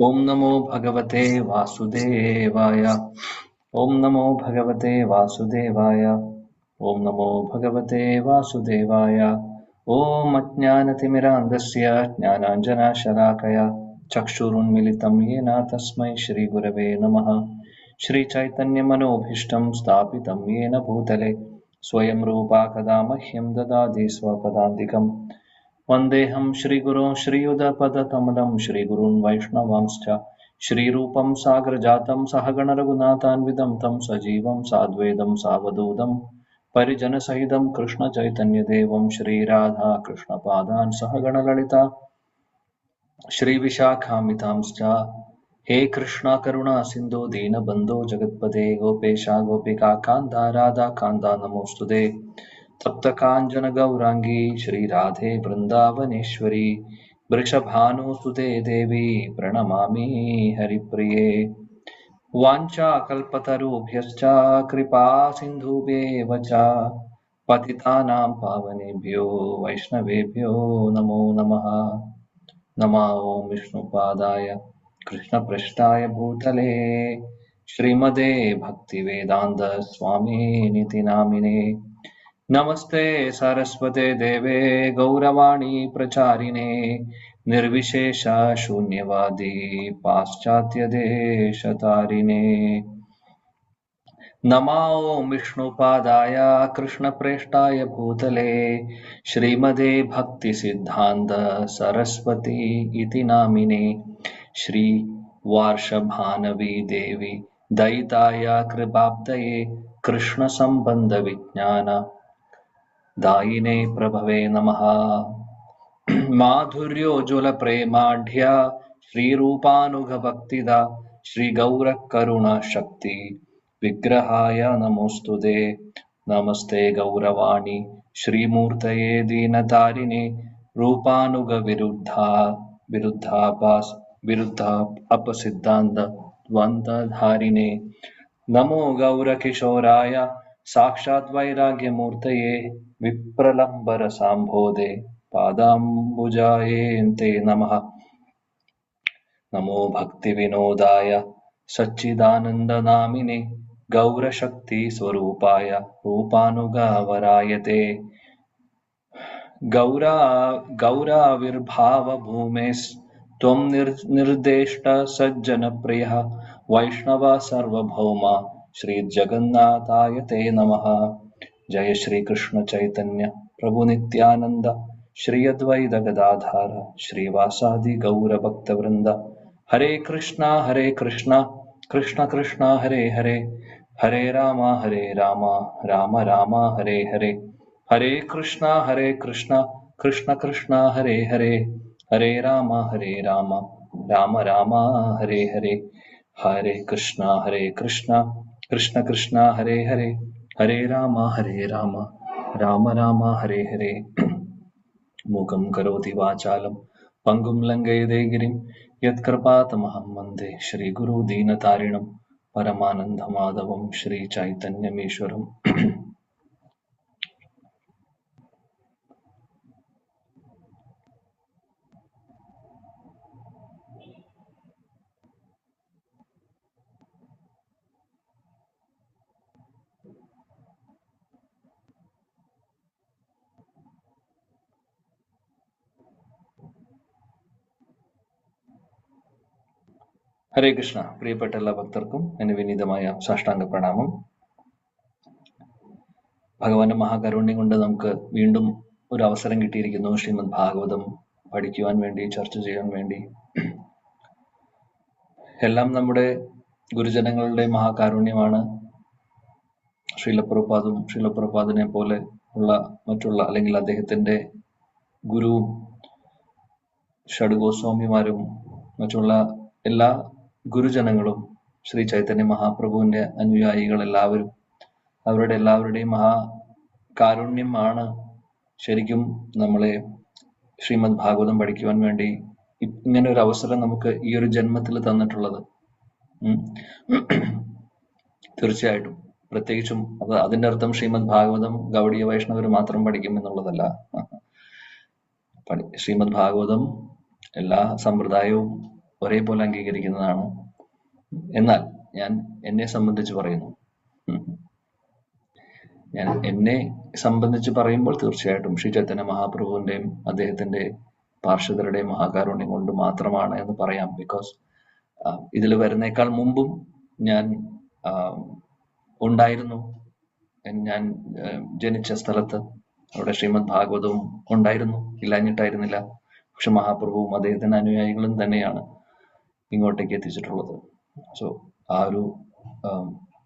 ओम नमो भगवते वासुदेवाय। ओम नमो भगवते वासुदेवाय। ओम नमो भगवते वासुदेवाय। ओम अज्ञानतिमिरान्धस्य ज्ञानाञ्जनशलाकया चक्षुरुन्मिलितं येन तस्मै श्रीगुरवे नमः। श्रीचैतन्यमनोभीष्टं स्थापितं येन भूतले स्वयं रूपा कदा मह्यं ददाति स्वपदान्तिकम्। वन्देऽहं श्रीगुरों श्रीयुतपदकमलं श्रीगुरून् वैष्णवांश्च श्रीरूपं साग्रजातं सहगणरघुनाथान्वितं तं सजीवं साद्वैतं सावधूतं परिजनसहितं कृष्णचैतन्यदेवं श्रीराधाकृष्णपादान् सहगणललिता श्रीविशाखान्वितांश्च। हे कृष्णा करुणा सिन्धो दीनबन्धो जगत्पते गोपेशा गोपिकान्ता राधाकान्ता नमोऽस्तुते। तप्तकाञ्चन गौराङ्गी श्रीराधे वृन्दावनेश्वरी वृषभानुसुते देवी प्रणमामि हरिप्रिये। वाञ्छाकल्पतरुभ्यश्च कृपा सिन्धुभ्येव च पतितानां पावनेभ्यो वैष्णवेभ्यो नमो नमः। नमः ॐ विष्णुपादाय कृष्णपृष्ठाय भूतले श्रीमते भक्तिवेदान्त स्वामिनिति नामिने। नमस्ते सरस्वते देवे गौरवाणी प्रचारिणे निर्विशेष शून्यवादी पाश्चात्यदेशतारिणे। नमो विष्णुपादाय कृष्णप्रेष्ठाय भूतले श्रीमते भक्तिसिद्धान्त सरस्वती इति नामिने। श्री वार्षभानवी देवी दयिताय कृपाब्धये कृष्ण संबंध विज्ञान दायिने प्रभवे नमः। माधुर्योज्वल प्रेमाढ्या श्रीरूपानुगभक्तिदा श्रीगौरकरुणा शक्ति विग्रहाय नमोस्तुते। नमस्ते गौरवाणी श्रीमूर्तये दीनतारिणे विरुद्धापसिद्धान्त द्वन्द्वधारिणे। नमो गौरकिशोराय साक्षात् वैराग्यमूर्तये विप्रलम्बरसाम्भोधे पादाम्बुजाये ते नमः। नमो भक्तिविनोदाय सच्चिदानन्दनामिने गौरशक्तिस्वरूपाय रूपानुगावराय ते। गौराविर्भावभूमेस्त्वं निर्देष्ट सज्जनप्रियः वैष्णव सार्वभौमा श्रीजगन्नाथाय ते नमः। जय श्री कृष्ण चैतन्य प्रभु नित्यानंद श्री अद्वैत गदाधर श्रीवासादि गौर भक्तवृंद। हरे कृष्णा कृष्ण कृष्णा हरे हरे, हरे राम राम राम हरे हरे। हरे कृष्णा कृष्ण कृष्ण हरे हरे, हरे राम राम राम हरे हरे। हरे कृष्णा कृष्ण कृष्ण हरे हरे, हरे राम राम राम हरे हरे। मूकं करोति वाचालं पंगुं लङ्घयते गिरिं यत्कृपातमहं वन्दे श्रीगुरु दीनतारिणं परमानन्दमाधवं श्रीचैतन्यमीश्वरम्। ഹരേ കൃഷ്ണ. പ്രിയപ്പെട്ട എല്ലാ ഭക്തർക്കും എന്റെ വിനീതമായ സാഷ്ടാംഗ പ്രണാമം. ഭഗവാന്റെ മഹാകാരുണ്യം കൊണ്ട് നമുക്ക് വീണ്ടും ഒരു അവസരം കിട്ടിയിരിക്കുന്നു ശ്രീമദ് ഭാഗവതം പഠിക്കുവാൻ വേണ്ടി, ചർച്ച ചെയ്യാൻ വേണ്ടി. എല്ലാം നമ്മുടെ ഗുരുജനങ്ങളുടെ മഹാകാരുണ്യമാണ്. ശ്രീലപ്രഭുപാദിനെ പോലെ ഉള്ള മറ്റുള്ള അല്ലെങ്കിൽ അദ്ദേഹത്തിന്റെ ഗുരുവും ഷഡ്ഗോസ്വാമിമാരും മറ്റുള്ള എല്ലാ ഗുരുജനങ്ങളും ശ്രീ ചൈതന്യ മഹാപ്രഭുവിന്റെ അനുയായികൾ എല്ലാവരും അവരുടെ എല്ലാവരുടെയും മഹാകാരുണ്യമാണ് ശരിക്കും നമ്മളെ ശ്രീമദ് ഭാഗവതം പഠിക്കുവാൻ വേണ്ടി ഇങ്ങനെ ഒരു അവസരം നമുക്ക് ഈ ഒരു ജന്മത്തിൽ തന്നിട്ടുള്ളത്. തീർച്ചയായിട്ടും പ്രത്യേകിച്ചും അതിന്റെ അർത്ഥം ശ്രീമദ് ഭാഗവതം ഗൗഡീയ വൈഷ്ണവർ മാത്രം പഠിക്കും എന്നുള്ളതല്ല. ശ്രീമദ് ഭാഗവതം എല്ലാ സമ്പ്രദായവും ഒരേപോലെ അംഗീകരിക്കുന്നതാണ്. എന്നാൽ ഞാൻ എന്നെ സംബന്ധിച്ച് പറയുന്നു. ഞാൻ എന്നെ സംബന്ധിച്ച് പറയുമ്പോൾ തീർച്ചയായിട്ടും ശ്രീ ചൈതന്യ മഹാപ്രഭുവിന്റെയും അദ്ദേഹത്തിന്റെ പാർഷദരുടെയും മഹാകാരുണ്യം കൊണ്ട് മാത്രമാണ് എന്ന് പറയാം. ബിക്കോസ് ഇതിൽ വരുന്നേക്കാൾ മുമ്പും ഞാൻ ഉണ്ടായിരുന്നു. ഞാൻ ജനിച്ച സ്ഥലത്ത് അവിടെ ശ്രീമദ് ഭാഗവതവും ഉണ്ടായിരുന്നു, ഇല്ലാഞ്ഞിട്ടായിരുന്നില്ല. പക്ഷെ മഹാപ്രഭുവും അദ്ദേഹത്തിന്റെ അനുയായികളും തന്നെയാണ് ഇങ്ങോട്ടേക്ക് എത്തിച്ചിട്ടുള്ളത്. സോ ആ ഒരു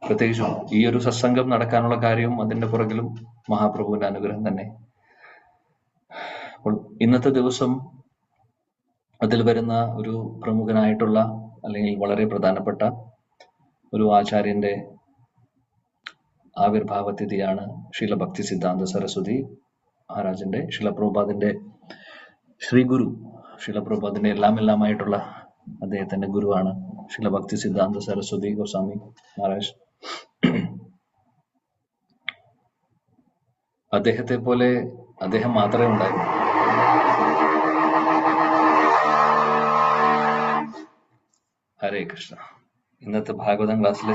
പ്രത്യേകിച്ചും ഈ ഒരു സത്സംഗം നടക്കാനുള്ള കാര്യവും അതിന്റെ പുറകിലും മഹാപ്രഭുവിന്റെ അനുഗ്രഹം തന്നെ. അപ്പോൾ ഇന്നത്തെ ദിവസം അതിൽ വരുന്ന ഒരു പ്രമുഖനായിട്ടുള്ള അല്ലെങ്കിൽ വളരെ പ്രധാനപ്പെട്ട ഒരു ആചാര്യന്റെ ആവിർഭാവ തിഥിയാണ് ശ്രീല ഭക്തി സിദ്ധാന്ത സരസ്വതി മഹാരാജന്റെ, ശ്രീല പ്രഭുപാദിന്റെ ശ്രീ ഗുരു, ശ്രീല പ്രഭുപാദിന്റെ എല്ലാമായിട്ടുള്ള അദ്ദേഹത്തിന്റെ ഗുരുവാണ് ശ്രീല ഭക്തി സിദ്ധാന്ത സരസ്വതി ഗോസ്വാമി മഹാരാജ്. അദ്ദേഹത്തെ പോലെ അദ്ദേഹം മാത്രമേ ഉണ്ടായിരുന്നു. ഹരേ കൃഷ്ണ. ഇന്നത്തെ ഭാഗവതം ക്ലാസ്സിലെ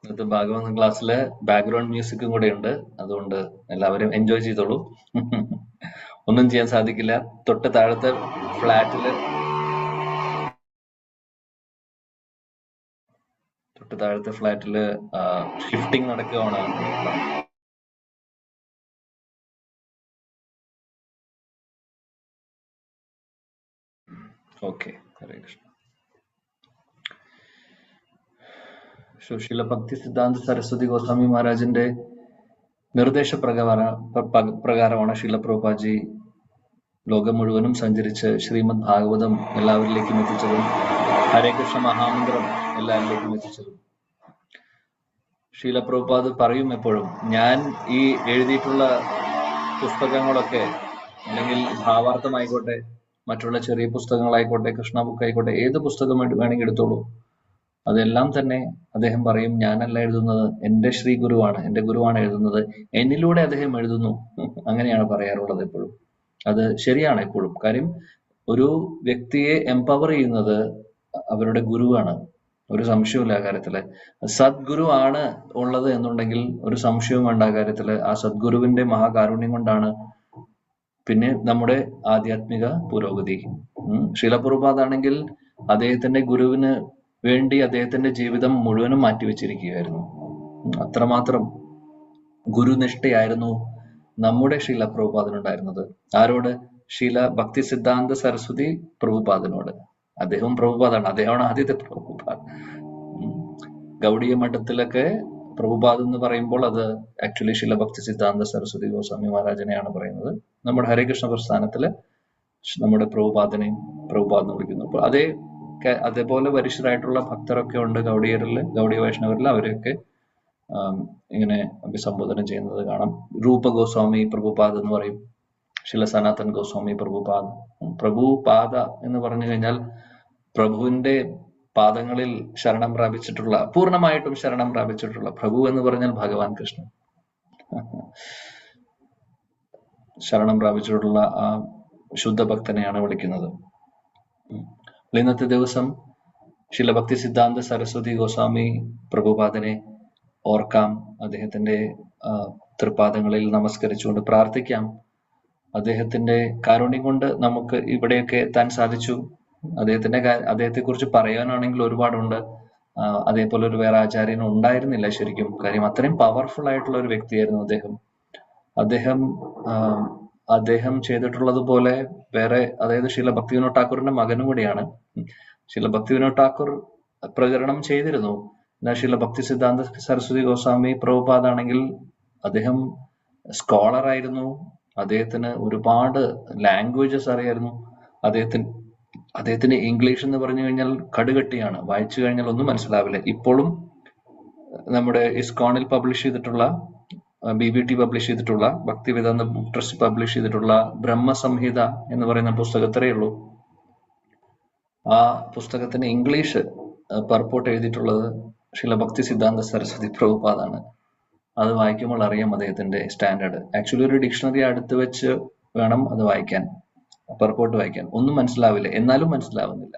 ഇന്നത്തെ ഭാഗവതം ക്ലാസ്സിലെ ബാക്ക്ഗ്രൗണ്ട് മ്യൂസിക്കും കൂടെ ഉണ്ട്. അതുകൊണ്ട് എല്ലാവരും എൻജോയ് ചെയ്തോളൂ. ഒന്നും ചെയ്യാൻ സാധിക്കില്ല. തൊട്ട് താഴത്തെ ഫ്ലാറ്റില് ഷിഫ്റ്റിംഗ് നടക്കുകയാണ്. ഓക്കെ, ഹരേ കൃഷ്ണ. ശ്രീല ഭക്തി സിദ്ധാന്ത സരസ്വതി ഗോസ്വാമി മഹാരാജിന്റെ നിർദ്ദേശപ്രകാരമാണ് ശ്രീല പ്രഭുപാദ് ലോകം മുഴുവനും സഞ്ചരിച്ച് ശ്രീമദ് ഭാഗവതം എല്ലാവരിലേക്കും എത്തിച്ചതും ഹരേ കൃഷ്ണ മഹാമന്ത്രം എല്ലാവരിലേക്കും എത്തിച്ചതും. ശ്രീല പ്രഭുപാദ് പറയും എപ്പോഴും, ഞാൻ ഈ എഴുതിയിട്ടുള്ള പുസ്തകങ്ങളൊക്കെ, അല്ലെങ്കിൽ ഭാവാർത്ഥമായിക്കോട്ടെ, മറ്റുള്ള ചെറിയ പുസ്തകങ്ങളായിക്കോട്ടെ, കൃഷ്ണ ബുക്ക് ആയിക്കോട്ടെ, ഏത് പുസ്തകം വേണമെങ്കിൽ എടുത്തോളൂ, അതെല്ലാം തന്നെ അദ്ദേഹം പറയും, ഞാനല്ല എഴുതുന്നത്, എന്റെ ശ്രീ ഗുരുവാണ്, എന്റെ ഗുരുവാണ് എഴുതുന്നത്, എന്നിലൂടെ അദ്ദേഹം എഴുതുന്നു. അങ്ങനെയാണ് പറയാറുള്ളത് എപ്പോഴും. അത് ശരിയാണ് എപ്പോഴും. കാര്യം ഒരു വ്യക്തിയെ എംപവർ ചെയ്യുന്നത് അവരുടെ ഗുരുവാണ്. ഒരു സംശയമില്ല ആ കാര്യത്തില്. സദ്ഗുരു ആണ് ഉള്ളത് എന്നുണ്ടെങ്കിൽ ഒരു സംശയവും വേണ്ട ആ കാര്യത്തില്. ആ സദ്ഗുരുവിന്റെ മഹാകാരുണ്യം കൊണ്ടാണ് പിന്നെ നമ്മുടെ ആധ്യാത്മിക പുരോഗതി. ശ്രീല പ്രഭുപാദ് ആണെങ്കിൽ അദ്ദേഹത്തിന്റെ ഗുരുവിന് വേണ്ടി അദ്ദേഹത്തിന്റെ ജീവിതം മുഴുവനും മാറ്റിവെച്ചിരിക്കുകയായിരുന്നു. അത്രമാത്രം ഗുരുനിഷ്ഠയായിരുന്നു നമ്മുടെ ശ്രീല പ്രഭുപാദിനുണ്ടായിരുന്നത്. ആരോട്? ശ്രീല ഭക്തി സിദ്ധാന്ത സരസ്വതി പ്രഭുപാദിനോട്. അദ്ദേഹവും പ്രഭുപാദാണ്, അദ്ദേഹമാണ് ആദ്യത്തെ പ്രഭുപാദ്. ഗൗഡീയ മഠത്തിലൊക്കെ പ്രഭുപാദ് എന്ന് പറയുമ്പോൾ അത് ആക്ച്വലി ശ്രീല ഭക്തി സിദ്ധാന്ത സരസ്വതി ഗോസ്വാമി മഹാരാജനെയാണ് പറയുന്നത്. നമ്മുടെ ഹരേകൃഷ്ണ പ്രസ്ഥാനത്തില് നമ്മുടെ പ്രഭുപാദിനെയും പ്രഭുപാദ് എന്ന് വിളിക്കുന്നു. അപ്പൊ അതേപോലെ വരിഷ്ഠരായിട്ടുള്ള ഭക്തരൊക്കെ ഉണ്ട് ഗൗഡീയ വൈഷ്ണവരിൽ. അവരെയൊക്കെ ഇങ്ങനെ അഭിസംബോധന ചെയ്യുന്നത് കാണാം. രൂപ ഗോസ്വാമി പ്രഭുപാദ് എന്ന് പറയും, ശ്രീല സനാതൻ ഗോസ്വാമി പ്രഭുപാദ്. പ്രഭുപാദ എന്ന് പറഞ്ഞു കഴിഞ്ഞാൽ പ്രഭുവിന്റെ പാദങ്ങളിൽ ശരണം പ്രാപിച്ചിട്ടുള്ള, പൂർണ്ണമായിട്ടും ശരണം പ്രാപിച്ചിട്ടുള്ള. പ്രഭു എന്ന് പറഞ്ഞാൽ ഭഗവാൻ കൃഷ്ണൻ. ശരണം പ്രാപിച്ചിട്ടുള്ള ആ ശുദ്ധ ഭക്തനെയാണ് വിളിക്കുന്നത്. ഇന്നത്തെ ദിവസം ശ്രീല ഭക്തി സിദ്ധാന്ത സരസ്വതി ഗോസ്വാമി പ്രഭുപാദനെ ഓർക്കാം. അദ്ദേഹത്തിന്റെ തൃപാദങ്ങളിൽ നമസ്കരിച്ചുകൊണ്ട് പ്രാർത്ഥിക്കാം. അദ്ദേഹത്തിന്റെ കാരുണ്യം കൊണ്ട് നമുക്ക് ഇവിടെയൊക്കെ എത്താൻ സാധിച്ചു. അദ്ദേഹത്തെ കുറിച്ച് പറയാനാണെങ്കിൽ ഒരുപാടുണ്ട്. അതേപോലെ ഒരു വേറെ ആചാര്യൻ ഉണ്ടായിരുന്നില്ല ശരിക്കും. കാര്യം അത്രയും പവർഫുൾ ആയിട്ടുള്ള ഒരു വ്യക്തിയായിരുന്നു അദ്ദേഹം ചെയ്തിട്ടുള്ളത് പോലെ വേറെ, അതായത് ശ്രീല ഭക്തിവിനോദ് ഠാക്കൂറിന്റെ മകനും കൂടിയാണ്. ശ്രീല ഭക്തിവിനോദ് ഠാക്കൂർ പ്രചരണം ചെയ്തിരുന്നു. എന്നാൽ ശ്രീല ഭക്തി സിദ്ധാന്ത സരസ്വതി ഗോസ്വാമി പ്രഭുപാദ് ആണെങ്കിൽ അദ്ദേഹം സ്കോളർ ആയിരുന്നു. അദ്ദേഹത്തിന് ഒരുപാട് ലാംഗ്വേജസ് അറിയായിരുന്നു. അദ്ദേഹത്തിന് ഇംഗ്ലീഷ് എന്ന് പറഞ്ഞു കഴിഞ്ഞാൽ കടുകട്ടിയാണ്. വായിച്ചു കഴിഞ്ഞാൽ ഒന്നും മനസ്സിലാവില്ല. ഇപ്പോഴും നമ്മുടെ ഇസ്കോണിൽ പബ്ലിഷ് ചെയ്തിട്ടുള്ള, BBT പബ്ലിഷ് ചെയ്തിട്ടുള്ള, ഭക്തിവേദാന്ത ബുക്ക് ട്രസ്റ്റ് പബ്ലിഷ് ചെയ്തിട്ടുള്ള ബ്രഹ്മസംഹിത എന്ന് പറയുന്ന പുസ്തകത്രേ ഉള്ളൂ. ആ പുസ്തകത്തിന് ഇംഗ്ലീഷ് പർപ്പോട്ട് എഴുതിയിട്ടുള്ളത് ശ്രീല ഭക്തി സിദ്ധാന്ത സരസ്വതി പ്രഭുപാദാണ്. അത് വായിക്കുമ്പോൾ അറിയാം അദ്ദേഹത്തിന്റെ സ്റ്റാൻഡേർഡ്. ആക്ച്വലി ഒരു ഡിക്ഷണറി അടുത്ത് വെച്ച് വേണം അത് വായിക്കാൻ, പർപ്പോട്ട് വായിക്കാൻ. ഒന്നും മനസ്സിലാവില്ല, എന്നാലും മനസ്സിലാവുന്നില്ല.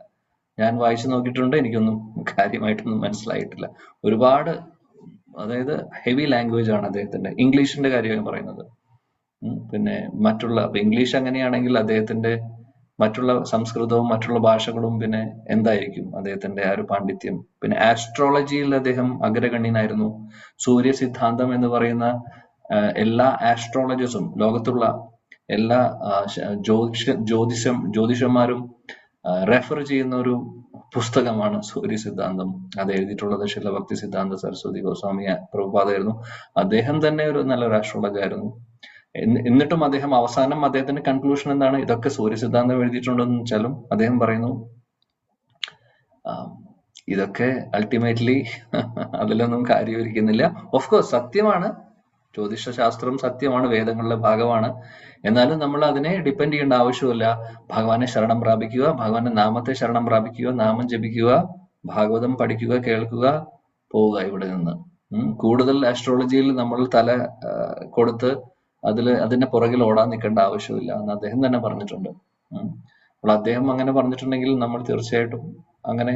ഞാൻ വായിച്ചു നോക്കിയിട്ടുണ്ട്, എനിക്കൊന്നും കാര്യമായിട്ടൊന്നും മനസ്സിലായിട്ടില്ല. ഒരുപാട്, അതായത് ഹെവി ലാംഗ്വേജ് ആണ് അദ്ദേഹത്തിന്റെ. ഇംഗ്ലീഷിന്റെ കാര്യമാണ് പറയുന്നത്. പിന്നെ മറ്റുള്ള ഇംഗ്ലീഷ് അങ്ങനെയാണെങ്കിൽ അദ്ദേഹത്തിന്റെ മറ്റുള്ള സംസ്കൃതവും മറ്റുള്ള ഭാഷകളും പിന്നെ എന്തായിരിക്കും അദ്ദേഹത്തിന്റെ ആ ഒരു പാണ്ഡിത്യം. പിന്നെ ആസ്ട്രോളജിയിൽ അദ്ദേഹം അഗ്രഗണ്യനായിരുന്നു. സൂര്യ സിദ്ധാന്തം എന്ന് പറയുന്ന എല്ലാ ആസ്ട്രോളജേഴ്സും, ലോകത്തുള്ള എല്ലാ ജ്യോതിഷന്മാരും റെഫർ ചെയ്യുന്ന ഒരു പുസ്തകമാണ് സൂര്യ സിദ്ധാന്തം. അത് എഴുതിയിട്ടുള്ളത് ശില ഭക്തി സിദ്ധാന്ത സരസ്വതി ഗോസ്വാമി പ്രഭുപാദായിരുന്നു. അദ്ദേഹം തന്നെ ഒരു നല്ലൊരു ആസ്ട്രോളജർ ആയിരുന്നു. എന്നിട്ടും അദ്ദേഹം അവസാനം അദ്ദേഹത്തിന്റെ കൺക്ലൂഷൻ എന്താണ്? ഇതൊക്കെ സൂര്യ സിദ്ധാന്തം എഴുതിയിട്ടുണ്ടെന്ന് വെച്ചാലും അദ്ദേഹം പറയുന്നു ഇതൊക്കെ അൾട്ടിമേറ്റ്ലി അതിലൊന്നും കാര്യമിരിക്കുന്നില്ല. ഓഫ് കോഴ്സ് സത്യമാണ്, ജ്യോതിഷ ശാസ്ത്രം സത്യമാണ്, വേദങ്ങളുടെ ഭാഗമാണ്. എന്നാലും നമ്മൾ അതിനെ ഡിപ്പെൻഡ് ചെയ്യേണ്ട ആവശ്യമില്ല. ഭഗവാനെ ശരണം പ്രാപിക്കുക, ഭഗവാന്റെ നാമത്തെ ശരണം പ്രാപിക്കുക, നാമം ജപിക്കുക, ഭാഗവതം പഠിക്കുക, കേൾക്കുക, പോവുക ഇവിടെ നിന്ന്. കൂടുതൽ ആസ്ട്രോളജിയിൽ നമ്മൾ തല കൊടുത്ത് അതിന്റെ പുറകിൽ ഓടാൻ നിൽക്കേണ്ട ആവശ്യമില്ല എന്ന് അദ്ദേഹം തന്നെ പറഞ്ഞിട്ടുണ്ട്. അപ്പോൾ അദ്ദേഹം അങ്ങനെ പറഞ്ഞിട്ടുണ്ടെങ്കിൽ നമ്മൾ തീർച്ചയായിട്ടും അങ്ങനെ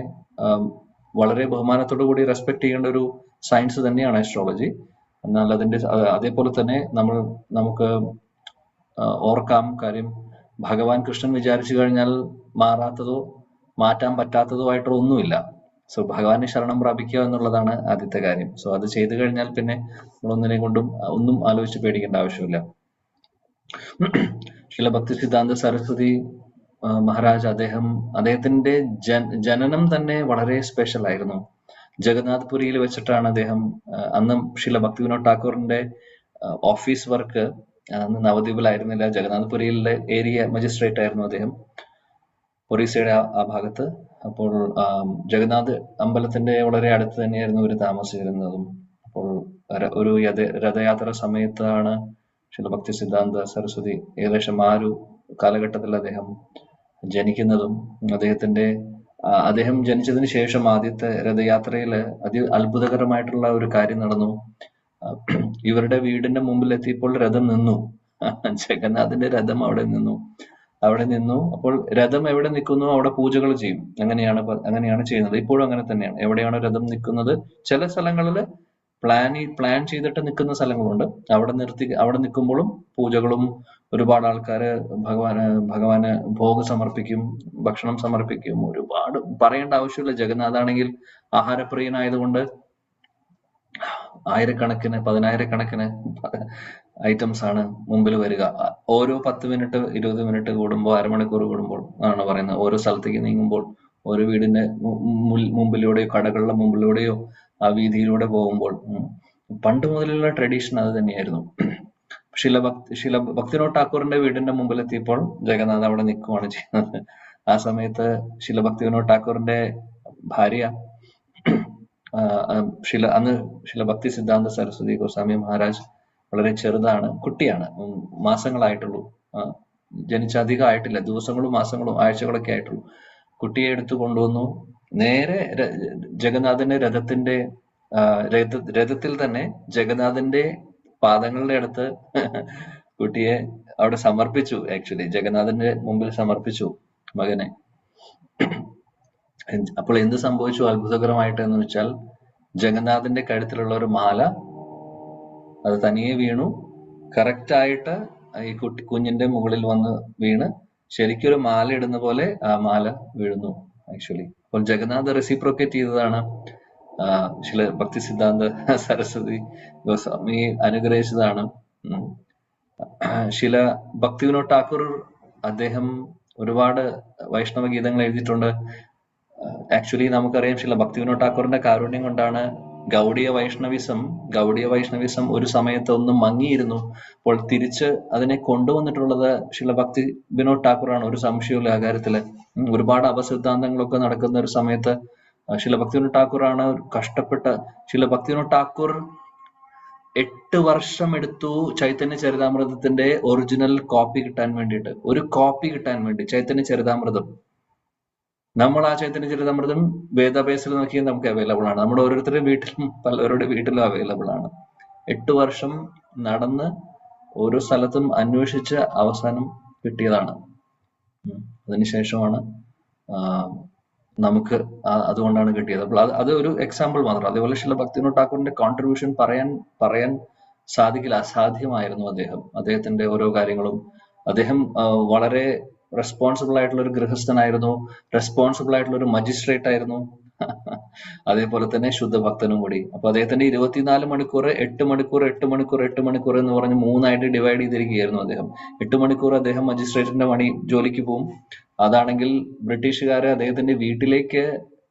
വളരെ ബഹുമാനത്തോടു കൂടി റെസ്പെക്ട് ചെയ്യേണ്ട ഒരു സയൻസ് തന്നെയാണ് ആസ്ട്രോളജി. എന്നാൽ അതേപോലെ തന്നെ നമുക്ക് ഓർക്കാം കാര്യം, ഭഗവാൻ കൃഷ്ണൻ വിചാരിച്ചു കഴിഞ്ഞാൽ മാറാത്തതോ മാറ്റാൻ പറ്റാത്തതോ ആയിട്ടുള്ള ഒന്നുമില്ല. സോ ഭഗവാനെ ശരണം പ്രാപിക്കുക എന്നുള്ളതാണ് ആദ്യത്തെ കാര്യം. സോ അത് ചെയ്തു കഴിഞ്ഞാൽ പിന്നെ നമ്മളൊന്നിനെ കൊണ്ടും ഒന്നും ആലോചിച്ച് പേടിക്കേണ്ട ആവശ്യമില്ല. ശില ഭക്തി സിദ്ധാന്ത സരസ്വതി മഹാരാജ് അദ്ദേഹത്തിന്റെ ജനനം തന്നെ വളരെ സ്പെഷ്യൽ ആയിരുന്നു. ജഗന്നാഥ്പുരിയിൽ വെച്ചിട്ടാണ് അദ്ദേഹം. അന്ന് ശില ഭക്തി വിനോദ് ഠാക്കൂറിന്റെ ഓഫീസ് വർക്ക് അന്ന് നവദ്വീപിലായിരുന്നില്ല, ജഗന്നാഥ്പുരിയിലെ ഏരിയ മജിസ്ട്രേറ്റ് ആയിരുന്നു അദ്ദേഹം, ഒറീസയുടെ ആ ഭാഗത്ത്. അപ്പോൾ ജഗന്നാഥ് അമ്പലത്തിന്റെ വളരെ അടുത്ത് തന്നെയായിരുന്നു ഇവർ താമസിച്ചിരുന്നതും. അപ്പോൾ ഒരു രഥയാത്ര സമയത്താണ് ശില ഭക്തി സിദ്ധാന്ത സരസ്വതി ഏകദേശം ആ ഒരു കാലഘട്ടത്തിൽ അദ്ദേഹം ജനിക്കുന്നതും. അദ്ദേഹം ജനിച്ചതിന് ശേഷം ആദ്യത്തെ രഥയാത്രയിൽ അത്ഭുതകരമായിട്ടുള്ള ഒരു കാര്യം നടന്നു. ഇവരുടെ വീടിന്റെ മുമ്പിൽ എത്തിയപ്പോൾ രഥം നിന്നു. ജഗന്നാഥിന്റെ രഥം അവിടെ നിന്നു. അപ്പോൾ രഥം എവിടെ നിൽക്കുന്നു അവിടെ പൂജകൾ ചെയ്യും. അങ്ങനെയാണ് ചെയ്യുന്നത്. ഇപ്പോഴും അങ്ങനെ തന്നെയാണ്. എവിടെയാണ് രഥം നിൽക്കുന്നത്, ചില സ്ഥലങ്ങളിൽ പ്ലാൻ ചെയ്തിട്ട് നിൽക്കുന്ന സ്ഥലങ്ങളുണ്ട്. അവിടെ നിൽക്കുമ്പോഴും പൂജകളും, ഒരുപാട് ആൾക്കാര് ഭഗവാന് ഭോഗ് സമർപ്പിക്കും, ഭക്ഷണം സമർപ്പിക്കും. ഒരുപാട് പറയേണ്ട ആവശ്യമില്ല. ജഗന്നാഥാണെങ്കിൽ ആഹാരപ്രിയനായതുകൊണ്ട് ആയിരക്കണക്കിന് 10,000-കണക്കിന് ഐറ്റംസ് ആണ് മുമ്പിൽ വരിക. ഓരോ 10 മിനിറ്റ് 20 മിനിറ്റ് കൂടുമ്പോൾ, അരമണിക്കൂർ കൂടുമ്പോൾ ആണ് പറയുന്നത്. ഓരോ സ്ഥലത്തേക്ക് നീങ്ങുമ്പോൾ, ഓരോ വീടിന്റെ മുമ്പിലൂടെയോ കടകളുടെ മുമ്പിലൂടെയോ ആ വീതിയിലൂടെ പോകുമ്പോൾ, പണ്ട് മുതലുള്ള ട്രഡീഷൻ അത് തന്നെയായിരുന്നു. ശില ഭക്തി വിനോദ് ഠാക്കൂറിന്റെ വീടിന്റെ മുമ്പിലെത്തിയപ്പോൾ ജഗന്നാഥ് അവിടെ നിൽക്കുകയാണ് ചെയ്യുന്നത്. ആ സമയത്ത് ശില ഭക്തി വിനോദ് ഠാക്കൂറിന്റെ ഭാര്യ അന്ന് ശില ഭക്തി സിദ്ധാന്ത സരസ്വതി ഗോസ്വാമി മഹാരാജ് വളരെ ചെറുതാണ്, കുട്ടിയാണ്, മാസങ്ങളായിട്ടുള്ളൂ, ജനിച്ച അധികം ആയിട്ടില്ല, ദിവസങ്ങളും മാസങ്ങളും ആഴ്ചകളൊക്കെ ആയിട്ടുള്ളൂ. കുട്ടിയെ എടുത്തു കൊണ്ടുവന്നു. നേരെ ജഗന്നാഥന്റെ രഥത്തിൽ തന്നെ ജഗന്നാഥന്റെ പാദങ്ങളുടെ അടുത്ത് കുട്ടിയെ അവിടെ സമർപ്പിച്ചു. ആക്ച്വലി ജഗന്നാഥന്റെ മുമ്പിൽ സമർപ്പിച്ചു മകനെ. അപ്പോൾ എന്ത് സംഭവിച്ചു അത്ഭുതകരമായിട്ട് എന്ന് വെച്ചാൽ, ജഗന്നാഥന്റെ കഴുത്തിലുള്ള ഒരു മാല അത് തനിയെ വീണു. കറക്റ്റായിട്ട് ഈ കുഞ്ഞിന്റെ മുകളിൽ വന്ന് വീണ് ശരിക്കൊരു മാല ഇടുന്ന പോലെ ആ മാല വീഴുന്നു ആക്ച്വലി. അപ്പോൾ ജഗന്നാഥ് റെസിപ്രോക്കേറ്റ് ചെയ്തതാണ്. ശില ഭക്തി സിദ്ധാന്ത സരസ്വതി ഗോസ്വാമി അനുഗ്രഹിച്ചതാണ്. ശില ഭക്തി വിനോദ് ഠാക്കൂർ അദ്ദേഹം ഒരുപാട് വൈഷ്ണവ ഗീതങ്ങൾ എഴുതിയിട്ടുണ്ട്. ആക്ച്വലി നമുക്കറിയാം ശില ഭക്തി വിനോദ് ഠാക്കൂറിന്റെ കാരുണ്യം കൊണ്ടാണ് ഗൗഡിയ വൈഷ്ണവിസം ഒരു സമയത്ത് ഒന്നും മങ്ങിയിരുന്നു. അപ്പോൾ തിരിച്ച് അതിനെ കൊണ്ടുവന്നിട്ടുള്ളത് ശില ഭക്തി വിനോദ് ഠാക്കൂറാണ്, ഒരു സംശയമില്ല ആ കാര്യത്തില്. ഒരുപാട് അപസിദ്ധാന്തങ്ങളൊക്കെ നടക്കുന്ന ഒരു സമയത്ത് ശില ഭക്തി വിനോദ് ഠാക്കൂറാണ് കഷ്ടപ്പെട്ട്. ശില ഭക്തി വിനോദ് ഠാക്കൂർ 8 വർഷം എടുത്തു ചൈതന്യ ചരിതാമൃതത്തിന്റെ ഒറിജിനൽ കോപ്പി കിട്ടാൻ വേണ്ടിയിട്ട്. ഒരു കോപ്പി കിട്ടാൻ വേണ്ടി ചൈതന്യ ചരിതാമൃതം. നമ്മൾ ആ ചൈതന്യ ചരിതാമൃതം വേദാബേസിൽ നോക്കിയാൽ നമുക്ക് അവൈലബിൾ ആണ്. നമ്മുടെ ഓരോരുത്തരുടെ വീട്ടിലും പലവരുടെ വീട്ടിലും അവൈലബിൾ ആണ്. 8 വർഷം നടന്ന് ഓരോ സ്ഥലത്തും അന്വേഷിച്ച് അവസാനം കിട്ടിയതാണ്. അതിനുശേഷമാണ് നമുക്ക് അതുകൊണ്ടാണ് കിട്ടിയത്. അപ്പോൾ അത് ഒരു എക്സാമ്പിൾ മാത്രം. അതേപോലെ ശില ഭക്തിവിനോദ് ഠാക്കൂറിന്റെ കോൺട്രിബ്യൂഷൻ പറയാൻ സാധിക്കില്ല, അസാധ്യമായിരുന്നു. അദ്ദേഹത്തിന്റെ ഓരോ കാര്യങ്ങളും. അദ്ദേഹം വളരെ റെസ്പോൺസിബിൾ ആയിട്ടുള്ള ഒരു ഗൃഹസ്ഥനായിരുന്നു, റെസ്പോൺസിബിൾ ആയിട്ടുള്ള ഒരു മജിസ്ട്രേറ്റ് ആയിരുന്നു, അതേപോലെ തന്നെ ശുദ്ധഭക്തനും കൂടി. അപ്പൊ അദ്ദേഹത്തിന്റെ 24 മണിക്കൂർ 8 മണിക്കൂർ 8 മണിക്കൂർ 8 മണിക്കൂർ എന്ന് പറഞ്ഞ് 3 ഡിവൈഡ് ചെയ്തിരിക്കുകയായിരുന്നു അദ്ദേഹം. 8 മണിക്കൂർ അദ്ദേഹം മജിസ്ട്രേറ്റിന്റെ ജോലിക്ക് പോകും. അതാണെങ്കിൽ ബ്രിട്ടീഷുകാര് അദ്ദേഹത്തിന്റെ വീട്ടിലേക്ക്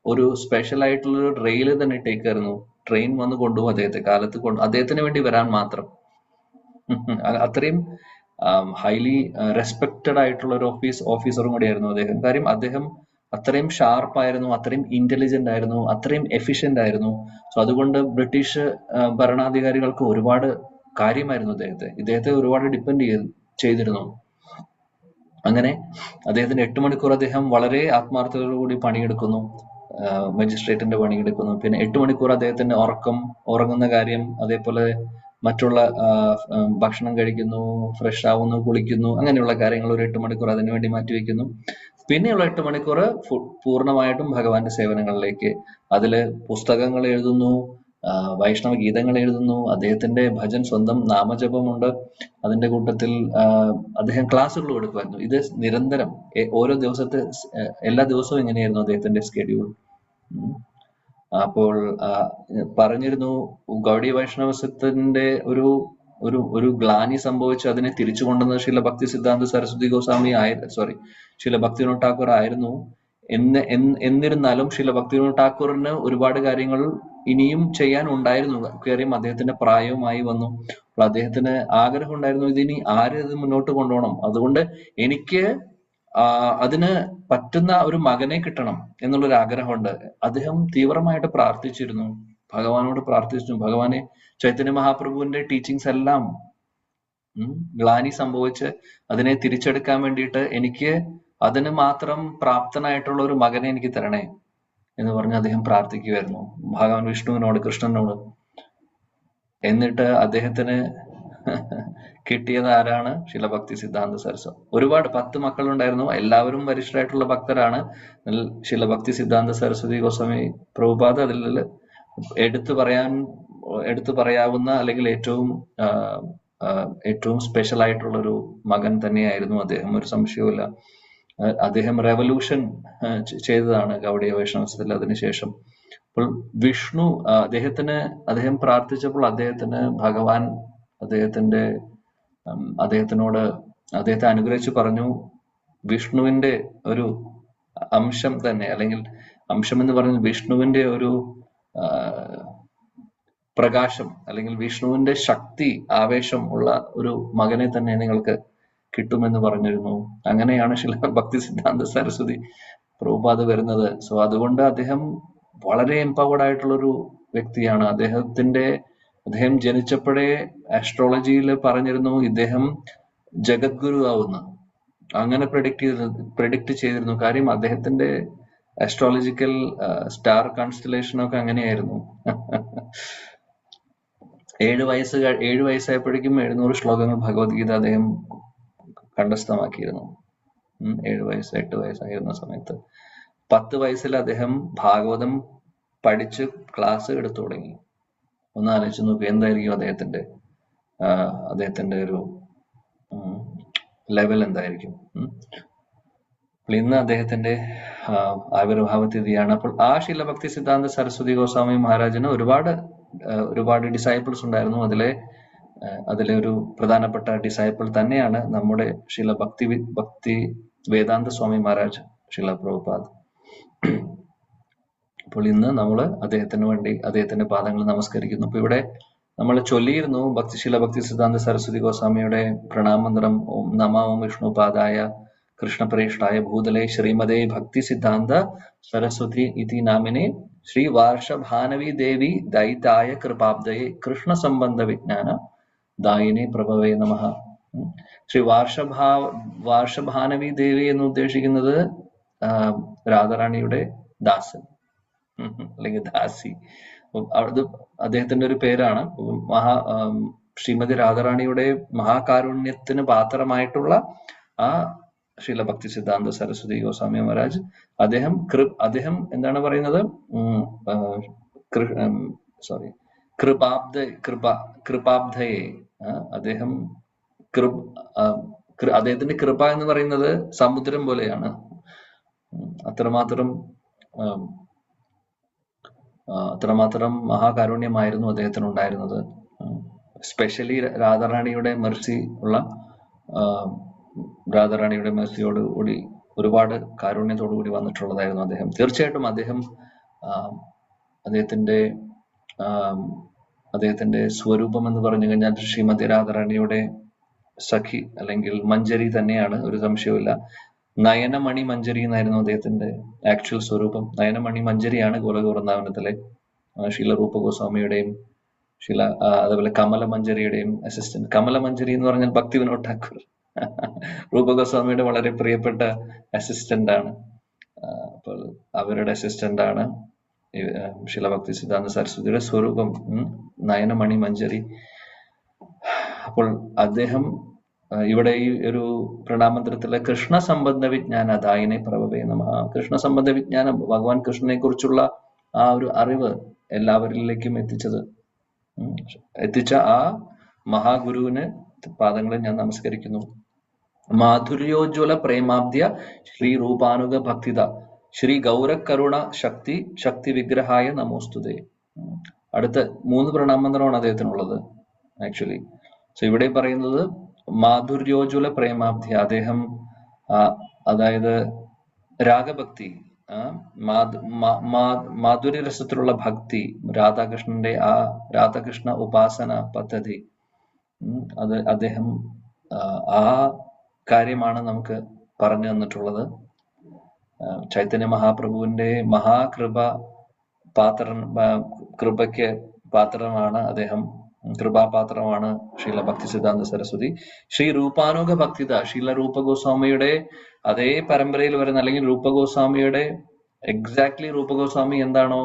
ഒരു സ്പെഷ്യൽ ആയിട്ടുള്ള ഒരു റെയിൽ തന്നെ ഇട്ടേക്കായിരുന്നു. ട്രെയിൻ വന്ന് കൊണ്ടുപോകും അദ്ദേഹത്തെ, അദ്ദേഹത്തിന് വേണ്ടി വരാൻ മാത്രം. അത്രയും ഹൈലി റെസ്പെക്റ്റഡ് ആയിട്ടുള്ള ഒരു ഓഫീസറും കൂടിയായിരുന്നു അദ്ദേഹം. കാര്യം അദ്ദേഹം അത്രയും ഷാർപ്പായിരുന്നു, അത്രയും ഇന്റലിജന്റ് ആയിരുന്നു, അത്രയും എഫിഷ്യന്റ് ആയിരുന്നു. സോ അതുകൊണ്ട് ബ്രിട്ടീഷ് ഭരണാധികാരികൾക്ക് ഒരുപാട് കാര്യമായിരുന്നു ഇദ്ദേഹത്തെ ഒരുപാട് ഡിപ്പെൻഡ് ചെയ്തിരുന്നു. അങ്ങനെ അദ്ദേഹത്തിന് 8 മണിക്കൂർ അദ്ദേഹം വളരെ ആത്മാർത്ഥതയോടുകൂടി പണിയെടുക്കുന്നു, മജിസ്ട്രേറ്റിന്റെ പണിയെടുക്കുന്നു. പിന്നെ 8 മണിക്കൂർ അദ്ദേഹത്തിന്റെ ഉറങ്ങുന്ന കാര്യം, അതേപോലെ മറ്റുള്ള ഭക്ഷണം കഴിക്കുന്നു, ഫ്രഷ് ആവുന്നു, കുളിക്കുന്നു, അങ്ങനെയുള്ള കാര്യങ്ങൾ ഒരു 8 മണിക്കൂർ അതിനുവേണ്ടി മാറ്റിവെക്കുന്നു. പിന്നെയുള്ള 8 മണിക്കൂർ പൂർണ്ണമായിട്ടും ഭഗവാന്റെ സേവനങ്ങളിലേക്ക്. അതില് പുസ്തകങ്ങൾ എഴുതുന്നു, വൈഷ്ണവ ഗീതങ്ങൾ എഴുതുന്നു, അദ്ദേഹത്തിന്റെ ഭജൻ സ്വന്തം നാമജപമുണ്ട്. അതിന്റെ കൂട്ടത്തിൽ അദ്ദേഹം ക്ലാസ്സുകൾ കൊടുക്കുമായിരുന്നു. ഇത് നിരന്തരം ഓരോ എല്ലാ ദിവസവും എങ്ങനെയായിരുന്നു അദ്ദേഹത്തിന്റെ സ്കെഡ്യൂൾ. അപ്പോൾ പറഞ്ഞിരുന്നു, ഗൗഡീയ വൈഷ്ണവസത്തിന്റെ ഒരു ഗ്ലാനി സംഭവിച്ച് അതിനെ തിരിച്ചു കൊണ്ടുവന്നത് ശില ഭക്തി സിദ്ധാന്ത സരസ്വതി ഗോസ്വാമി ശില ഭക്തിവിനോദ് ഠാക്കൂർ ആയിരുന്നു. എന്നിരുന്നാലും ശില ഭക്തിവിനോദ് ഠാക്കൂറിന് ഒരുപാട് കാര്യങ്ങൾ ഇനിയും ചെയ്യാൻ ഉണ്ടായിരുന്നു. കാര്യം അദ്ദേഹത്തിന്റെ പ്രായവുമായി വന്നു. അപ്പോൾ അദ്ദേഹത്തിന് ആഗ്രഹം ഉണ്ടായിരുന്നു, ഇതിനി ഇത് മുന്നോട്ട് കൊണ്ടുപോകണം, അതുകൊണ്ട് എനിക്ക് അതിന് പറ്റുന്ന ഒരു മകനെ കിട്ടണം എന്നുള്ളൊരു ആഗ്രഹമുണ്ട്. അദ്ദേഹം തീവ്രമായിട്ട് പ്രാർത്ഥിച്ചിരുന്നു, ഭഗവാനോട് പ്രാർത്ഥിച്ചിരുന്നു. ഭഗവാനെ, ചൈതന്യ മഹാപ്രഭുവിന്റെ ടീച്ചിങ്സ് എല്ലാം ഗ്ലാനി സംഭവിച്ച് അതിനെ തിരിച്ചെടുക്കാൻ വേണ്ടിയിട്ട് എനിക്ക് അതിന് മാത്രം പ്രാപ്തനായിട്ടുള്ള ഒരു മകനെ എനിക്ക് തരണേ എന്ന് പറഞ്ഞ് അദ്ദേഹം പ്രാർത്ഥിക്കുമായിരുന്നു ഭഗവാൻ വിഷ്ണുവിനോട്, കൃഷ്ണനോട്. എന്നിട്ട് അദ്ദേഹത്തിന് കിട്ടിയത് ആരാണ്? ശില ഭക്തി സിദ്ധാന്ത സരസ്വതി. ഒരുപാട് 10 മക്കളുണ്ടായിരുന്നു, എല്ലാവരും വരിഷ്ഠരായിട്ടുള്ള ഭക്തരാണ്. ശില ഭക്തി സിദ്ധാന്ത സരസ്വതി ഗോസ്വാമി പ്രഭുപാദ് അതിൽ എടുത്തു പറയാവുന്ന അല്ലെങ്കിൽ ഏറ്റവും സ്പെഷ്യൽ ആയിട്ടുള്ള ഒരു മകൻ തന്നെയായിരുന്നു അദ്ദേഹം, ഒരു സംശയവുമില്ല. അദ്ദേഹം റെവല്യൂഷൻ ചെയ്തതാണ് ഗൗഡീയ വൈഷ്ണവത്തിൽ അതിനുശേഷം. അപ്പോൾ വിഷ്ണു അദ്ദേഹം പ്രാർത്ഥിച്ചപ്പോൾ അദ്ദേഹത്തിന് ഭഗവാൻ അദ്ദേഹത്തെ അനുഗ്രഹിച്ചു പറഞ്ഞു, വിഷ്ണുവിന്റെ ഒരു അംശം തന്നെ, അല്ലെങ്കിൽ അംശം എന്ന് പറഞ്ഞാൽ വിഷ്ണുവിന്റെ ഒരു പ്രകാശം അല്ലെങ്കിൽ വിഷ്ണുവിന്റെ ശക്തി, ആവേശം ഉള്ള ഒരു മകനെ തന്നെ നിങ്ങൾക്ക് കിട്ടുമെന്ന് പറഞ്ഞിരുന്നു. അങ്ങനെയാണ് ശില ഭക്തി സിദ്ധാന്ത സരസ്വതി പ്രഭുപാദ് വരുന്നത്. സോ അതുകൊണ്ട് അദ്ദേഹം വളരെ എംപവേർഡ് ആയിട്ടുള്ളൊരു വ്യക്തിയാണ്. അദ്ദേഹം ജനിച്ചപ്പോഴേ ആസ്ട്രോളജിയിൽ പറഞ്ഞിരുന്നു ഇദ്ദേഹം ജഗദ്ഗുരു ആവുന്നു, അങ്ങനെ പ്രെഡിക്റ്റ് ചെയ്തിരുന്നു. കാര്യം അദ്ദേഹത്തിന്റെ ആസ്ട്രോളജിക്കൽ സ്റ്റാർ കോൺസ്റ്റലേഷൻ ഒക്കെ അങ്ങനെയായിരുന്നു. 7 വയസ്സായപ്പോഴേക്കും 700 ശ്ലോകങ്ങൾ ഭഗവത്ഗീത അദ്ദേഹം കണ്ഠസ്ഥമാക്കിയിരുന്നു. 8 വയസ്സായിരുന്ന സമയത്ത്. 10 വയസ്സിൽ അദ്ദേഹം ഭാഗവതം പഠിച്ച് ക്ലാസ് എടുത്തു തുടങ്ങി. ഒന്ന് ആലോചിച്ച് നോക്കൂ, എന്തായിരിക്കും അദ്ദേഹത്തിന്റെ ഒരു ലെവൽ എന്തായിരിക്കും. ഇന്ന് അദ്ദേഹത്തിന്റെ ആവിർഭാവ തിഥിയാണ്. അപ്പോൾ ആ ശില ഭക്തി സിദ്ധാന്ത സരസ്വതി ഗോസ്വാമി മഹാരാജിന് ഒരുപാട് ഡിസൈപ്പിൾസ് ഉണ്ടായിരുന്നു. അതിലെ ഒരു പ്രധാനപ്പെട്ട ഡിസൈപ്പിൾ തന്നെയാണ് നമ്മുടെ ശില ഭക്തി വേദാന്ത സ്വാമി മഹാരാജ്, ശില പ്രഭുപാദ്. അപ്പോൾ ഇന്ന് നമ്മൾ അദ്ദേഹത്തിന് വേണ്ടി അദ്ദേഹത്തിന്റെ പാദങ്ങൾ നമസ്കരിക്കുന്നു. അപ്പൊ ഇവിടെ നമ്മൾ ചൊല്ലിയിരുന്നു ശില ഭക്തി സിദ്ധാന്ത സരസ്വതി ഗോസ്വാമിയുടെ പ്രണാമന്ത്രം. ഓം നമോ വിഷ്ണു പാദായ കൃഷ്ണപ്രേഷ്ഠായ ഭൂതലേ ശ്രീമതേ ഭക്തി സിദ്ധാന്ത സരസ്വതി ഇതി നാമിനെ ശ്രീ വാർഷഭാനവി ദേവി ദൈതായ കൃപാബ്ദയെ കൃഷ്ണ സംബന്ധ വിജ്ഞാന ദായിനെ പ്രഭവേ നമഃ. ശ്രീ വാർഷഭാനവി ദേവി എന്ന് ഉദ്ദേശിക്കുന്നത് രാധാറാണിയുടെ ദാസൻ അല്ലെങ്കിൽ ദാസി. അത് അദ്ദേഹത്തിന്റെ ഒരു പേരാണ്. ശ്രീമതി രാധാറാണിയുടെ മഹാകാരുണ്യത്തിന് പാത്രമായിട്ടുള്ള ആ ശ്രീല ഭക്തി സിദ്ധാന്ത സരസ്വതി ഗോസ്വാമി മഹാരാജ്, അദ്ദേഹം എന്താണ് പറയുന്നത്, സോറി കൃപാബ്ധയെ, അദ്ദേഹം അദ്ദേഹത്തിന്റെ കൃപ എന്ന് പറയുന്നത് സമുദ്രം പോലെയാണ്. അത്രമാത്രം മഹാകാരുണ്യമായിരുന്നു അദ്ദേഹത്തിന് ഉണ്ടായിരുന്നത്. സ്പെഷ്യലി രാധാറാണിയുടെ മെർസി ഉള്ള, രാധാറാണിയുടെ മെർസിയോട് കൂടി ഒരുപാട് കാരുണ്യത്തോടു കൂടി വന്നിട്ടുള്ളതായിരുന്നു അദ്ദേഹം. തീർച്ചയായിട്ടും അദ്ദേഹത്തിന്റെ സ്വരൂപം എന്ന് പറഞ്ഞു കഴിഞ്ഞാൽ ശ്രീമതി രാധാറാണിയുടെ സഖി അല്ലെങ്കിൽ മഞ്ജരി തന്നെയാണ്, ഒരു സംശയവുമില്ല. നയനമണി മഞ്ജരി എന്നായിരുന്നു അദ്ദേഹത്തിന്റെ ആക്ച്വൽ സ്വരൂപം. നയനമണി മഞ്ജരിയാണ് ഗോലക വൃന്ദാവനത്തിലെ ശീല റൂപ ഗോസ്വാമിയുടെയും അതേപോലെ കമല മഞ്ജരിയുടെയും അസിസ്റ്റന്റ്. കമല മഞ്ജരി എന്ന് പറഞ്ഞാൽ ഭക്തി വിനോദ് ഠാക്കൂർ റൂപ ഗോസ്വാമിയുടെ വളരെ പ്രിയപ്പെട്ട അസിസ്റ്റന്റ് ആണ്. അപ്പോൾ അവരുടെ അസിസ്റ്റന്റ് ആണ് ശീല ഭക്തി സിദ്ധാന്ത സരസ്വതിയുടെ സ്വരൂപം നയനമണി മഞ്ജരി. അപ്പോൾ അദ്ദേഹം ഇവിടെ ഈ ഒരു പ്രണാമന്ത്രത്തിലെ കൃഷ്ണ സംബന്ധ വിജ്ഞാന ദായിനെ പ്രഭവേ നമഃ, കൃഷ്ണ സംബന്ധ വിജ്ഞാനം, ഭഗവാൻ കൃഷ്ണനെ കുറിച്ചുള്ള ആ ഒരു അറിവ് എല്ലാവരിലേക്കും എത്തിച്ച ആ മഹാഗുരുവിന് പാദങ്ങളിൽ ഞാൻ നമസ്കരിക്കുന്നു. മാധുര്യോജ്വല പ്രേമാബ്ദ്യ ശ്രീ രൂപാനുഗ ഭക്തിത ശ്രീ ഗൗരകരുണ ശക്തി വിഗ്രഹായ നമോസ്തുതേ. അടുത്ത 3 പ്രണാമന്ത്രമാണ് അദ്ദേഹത്തിനുള്ളത് ആക്ച്വലി. സോ ഇവിടെ പറയുന്നത് മാധുര്യോജ്വല പ്രേമാബ്ദ്യ, അദ്ദേഹം അതായത് രാഗഭക്തി, മാധുര്യരസത്തിലുള്ള ഭക്തി, രാധാകൃഷ്ണന്റെ ആ രാധാകൃഷ്ണ ഉപാസന പദ്ധതി, അത് അദ്ദേഹം ആ കാര്യമാണ് നമുക്ക് പറഞ്ഞു തന്നിട്ടുള്ളത്. ചൈതന്യ മഹാപ്രഭുവിന്റെ കൃപയ്ക്ക് പാത്രമാണ് അദ്ദേഹം, കൃപാപാത്രമാണ് ശ്രീല ഭക്തി സിദ്ധാന്ത സരസ്വതി. ശ്രീ രൂപാനുഗ ഭക്തിത, ശ്രീല രൂപ ഗോസ്വാമിയുടെ അതേ പരമ്പരയിൽ വരുന്ന, അല്ലെങ്കിൽ രൂപ ഗോസ്വാമിയുടെ എക്സാക്ട്ലി രൂപ ഗോസ്വാമി എന്താണോ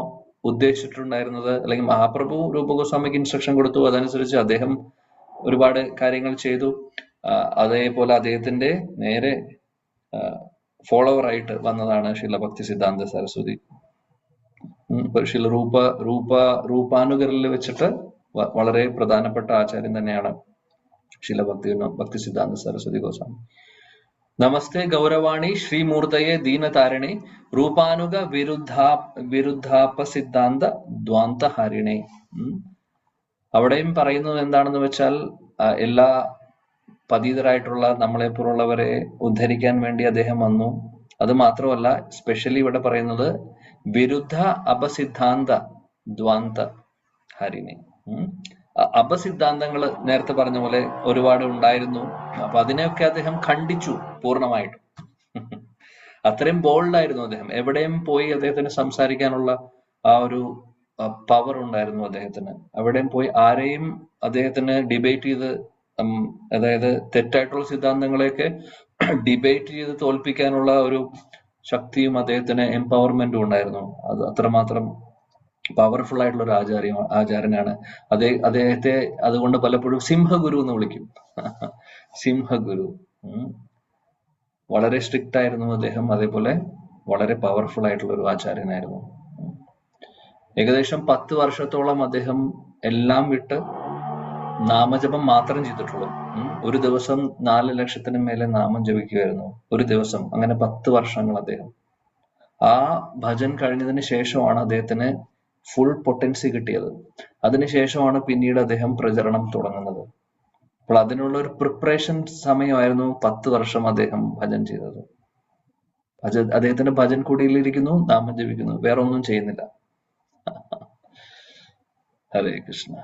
ഉദ്ദേശിച്ചിട്ടുണ്ടായിരുന്നത്, അല്ലെങ്കിൽ മഹാപ്രഭു രൂപ ഗോസ്വാമിക്ക് ഇൻസ്ട്രക്ഷൻ കൊടുത്തു, അതനുസരിച്ച് അദ്ദേഹം ഒരുപാട് കാര്യങ്ങൾ ചെയ്തു. അതേപോലെ അദ്ദേഹത്തിന്റെ നേരെ ഫോളോവർ ആയിട്ട് വന്നതാണ് ശ്രീല ഭക്തി സിദ്ധാന്ത സരസ്വതി. ശ്രീല രൂപാനുകരിൽ വെച്ചിട്ട് വളരെ പ്രധാനപ്പെട്ട ആചാര്യൻ തന്നെയാണ് ശ്രീല ഭക്തി സിദ്ധാന്ത സരസ്വതി ഗോസ്വാമി. നമസ്തേ ഗൗരവാണി ശ്രീമൂർത്തയെ ദീനതാരിണേ രൂപാനുഗ വിരുദ്ധാപ സിദ്ധാന്ത ദ്വാന്തഹാരിണേ. അവിടെയും പറയുന്നത് എന്താണെന്ന് വെച്ചാൽ, എല്ലാ പതീതരായിട്ടുള്ള നമ്മളെപ്പോലുള്ളവരെ ഉദ്ധരിക്കാൻ വേണ്ടി അദ്ദേഹം വന്നു. അത് മാത്രമല്ല, സ്പെഷ്യലി ഇവിടെ പറയുന്നത് വിരുദ്ധ അപസിദ്ധാന്ത ദ്വാന്ത ഹരിണി. അപസിദ്ധാന്തങ്ങൾ നേരത്തെ പറഞ്ഞ പോലെ ഒരുപാട് ഉണ്ടായിരുന്നു. അപ്പൊ അതിനെയൊക്കെ അദ്ദേഹം ಖಂಡಿച്ചു പൂർണ്ണമായിട്ടും. അത്രയും ബോൾഡായിരുന്നു അദ്ദേഹം. എവിടെയും പോയി അദ്ദേഹത്തിന് സംസാരിക്കാനുള്ള ആ ഒരു പവർ ഉണ്ടായിരുന്നു അദ്ദേഹത്തിന്. എവിടെയും പോയി ആരെയും അദ്ദേഹത്തിന് ഡിബേറ്റ് ചെയ്ത്, അതായത് തെറ്റായിട്ടുള്ള സിദ്ധാന്തങ്ങളെയൊക്കെ ഡിബേറ്റ് ചെയ്ത് തോൽപ്പിക്കാനുള്ള ഒരു ശക്തിയും അദ്ദേഹത്തിന് എംപവർമെന്റും ഉണ്ടായിരുന്നു. അത് അത്രമാത്രം പവർഫുൾ ആയിട്ടുള്ള ഒരു ആചാര്യനാണ്. അദ്ദേഹത്തെ അതുകൊണ്ട് പലപ്പോഴും സിംഹഗുരു എന്ന് വിളിക്കും. സിംഹഗുരു. വളരെ സ്ട്രിക്റ്റ് ആയിരുന്നു അദ്ദേഹം, അതേപോലെ വളരെ പവർഫുൾ ആയിട്ടുള്ള ഒരു ആചാര്യനായിരുന്നു. ഏകദേശം 10 വർഷത്തോളം അദ്ദേഹം എല്ലാം വിട്ട് നാമജപം മാത്രം ചെയ്തിട്ടുള്ളൂ. ഒരു ദിവസം 4 ലക്ഷത്തിന് മേലെ നാമം ജപിക്കുമായിരുന്നു ഒരു ദിവസം. അങ്ങനെ 10 വർഷങ്ങൾ അദ്ദേഹം. ആ ഭജൻ കഴിഞ്ഞതിന് ശേഷമാണ് അദ്ദേഹത്തിന് ഫുൾ പൊട്ടൻസി കിട്ടിയത്. അതിനുശേഷമാണ് പിന്നീട് അദ്ദേഹം പ്രചരണം തുടങ്ങുന്നത്. അപ്പോൾ അതിനുള്ള ഒരു പ്രിപ്പറേഷൻ സമയമായിരുന്നു 10 വർഷം അദ്ദേഹം ഭജൻ ചെയ്തത്. അദ്ദേഹത്തിന്റെ ഭജൻ കുടിയിലിരിക്കുന്നു, നാമം ജപിക്കുന്നു, വേറെ ഒന്നും ചെയ്യുന്നില്ല. ഹരേ കൃഷ്ണ.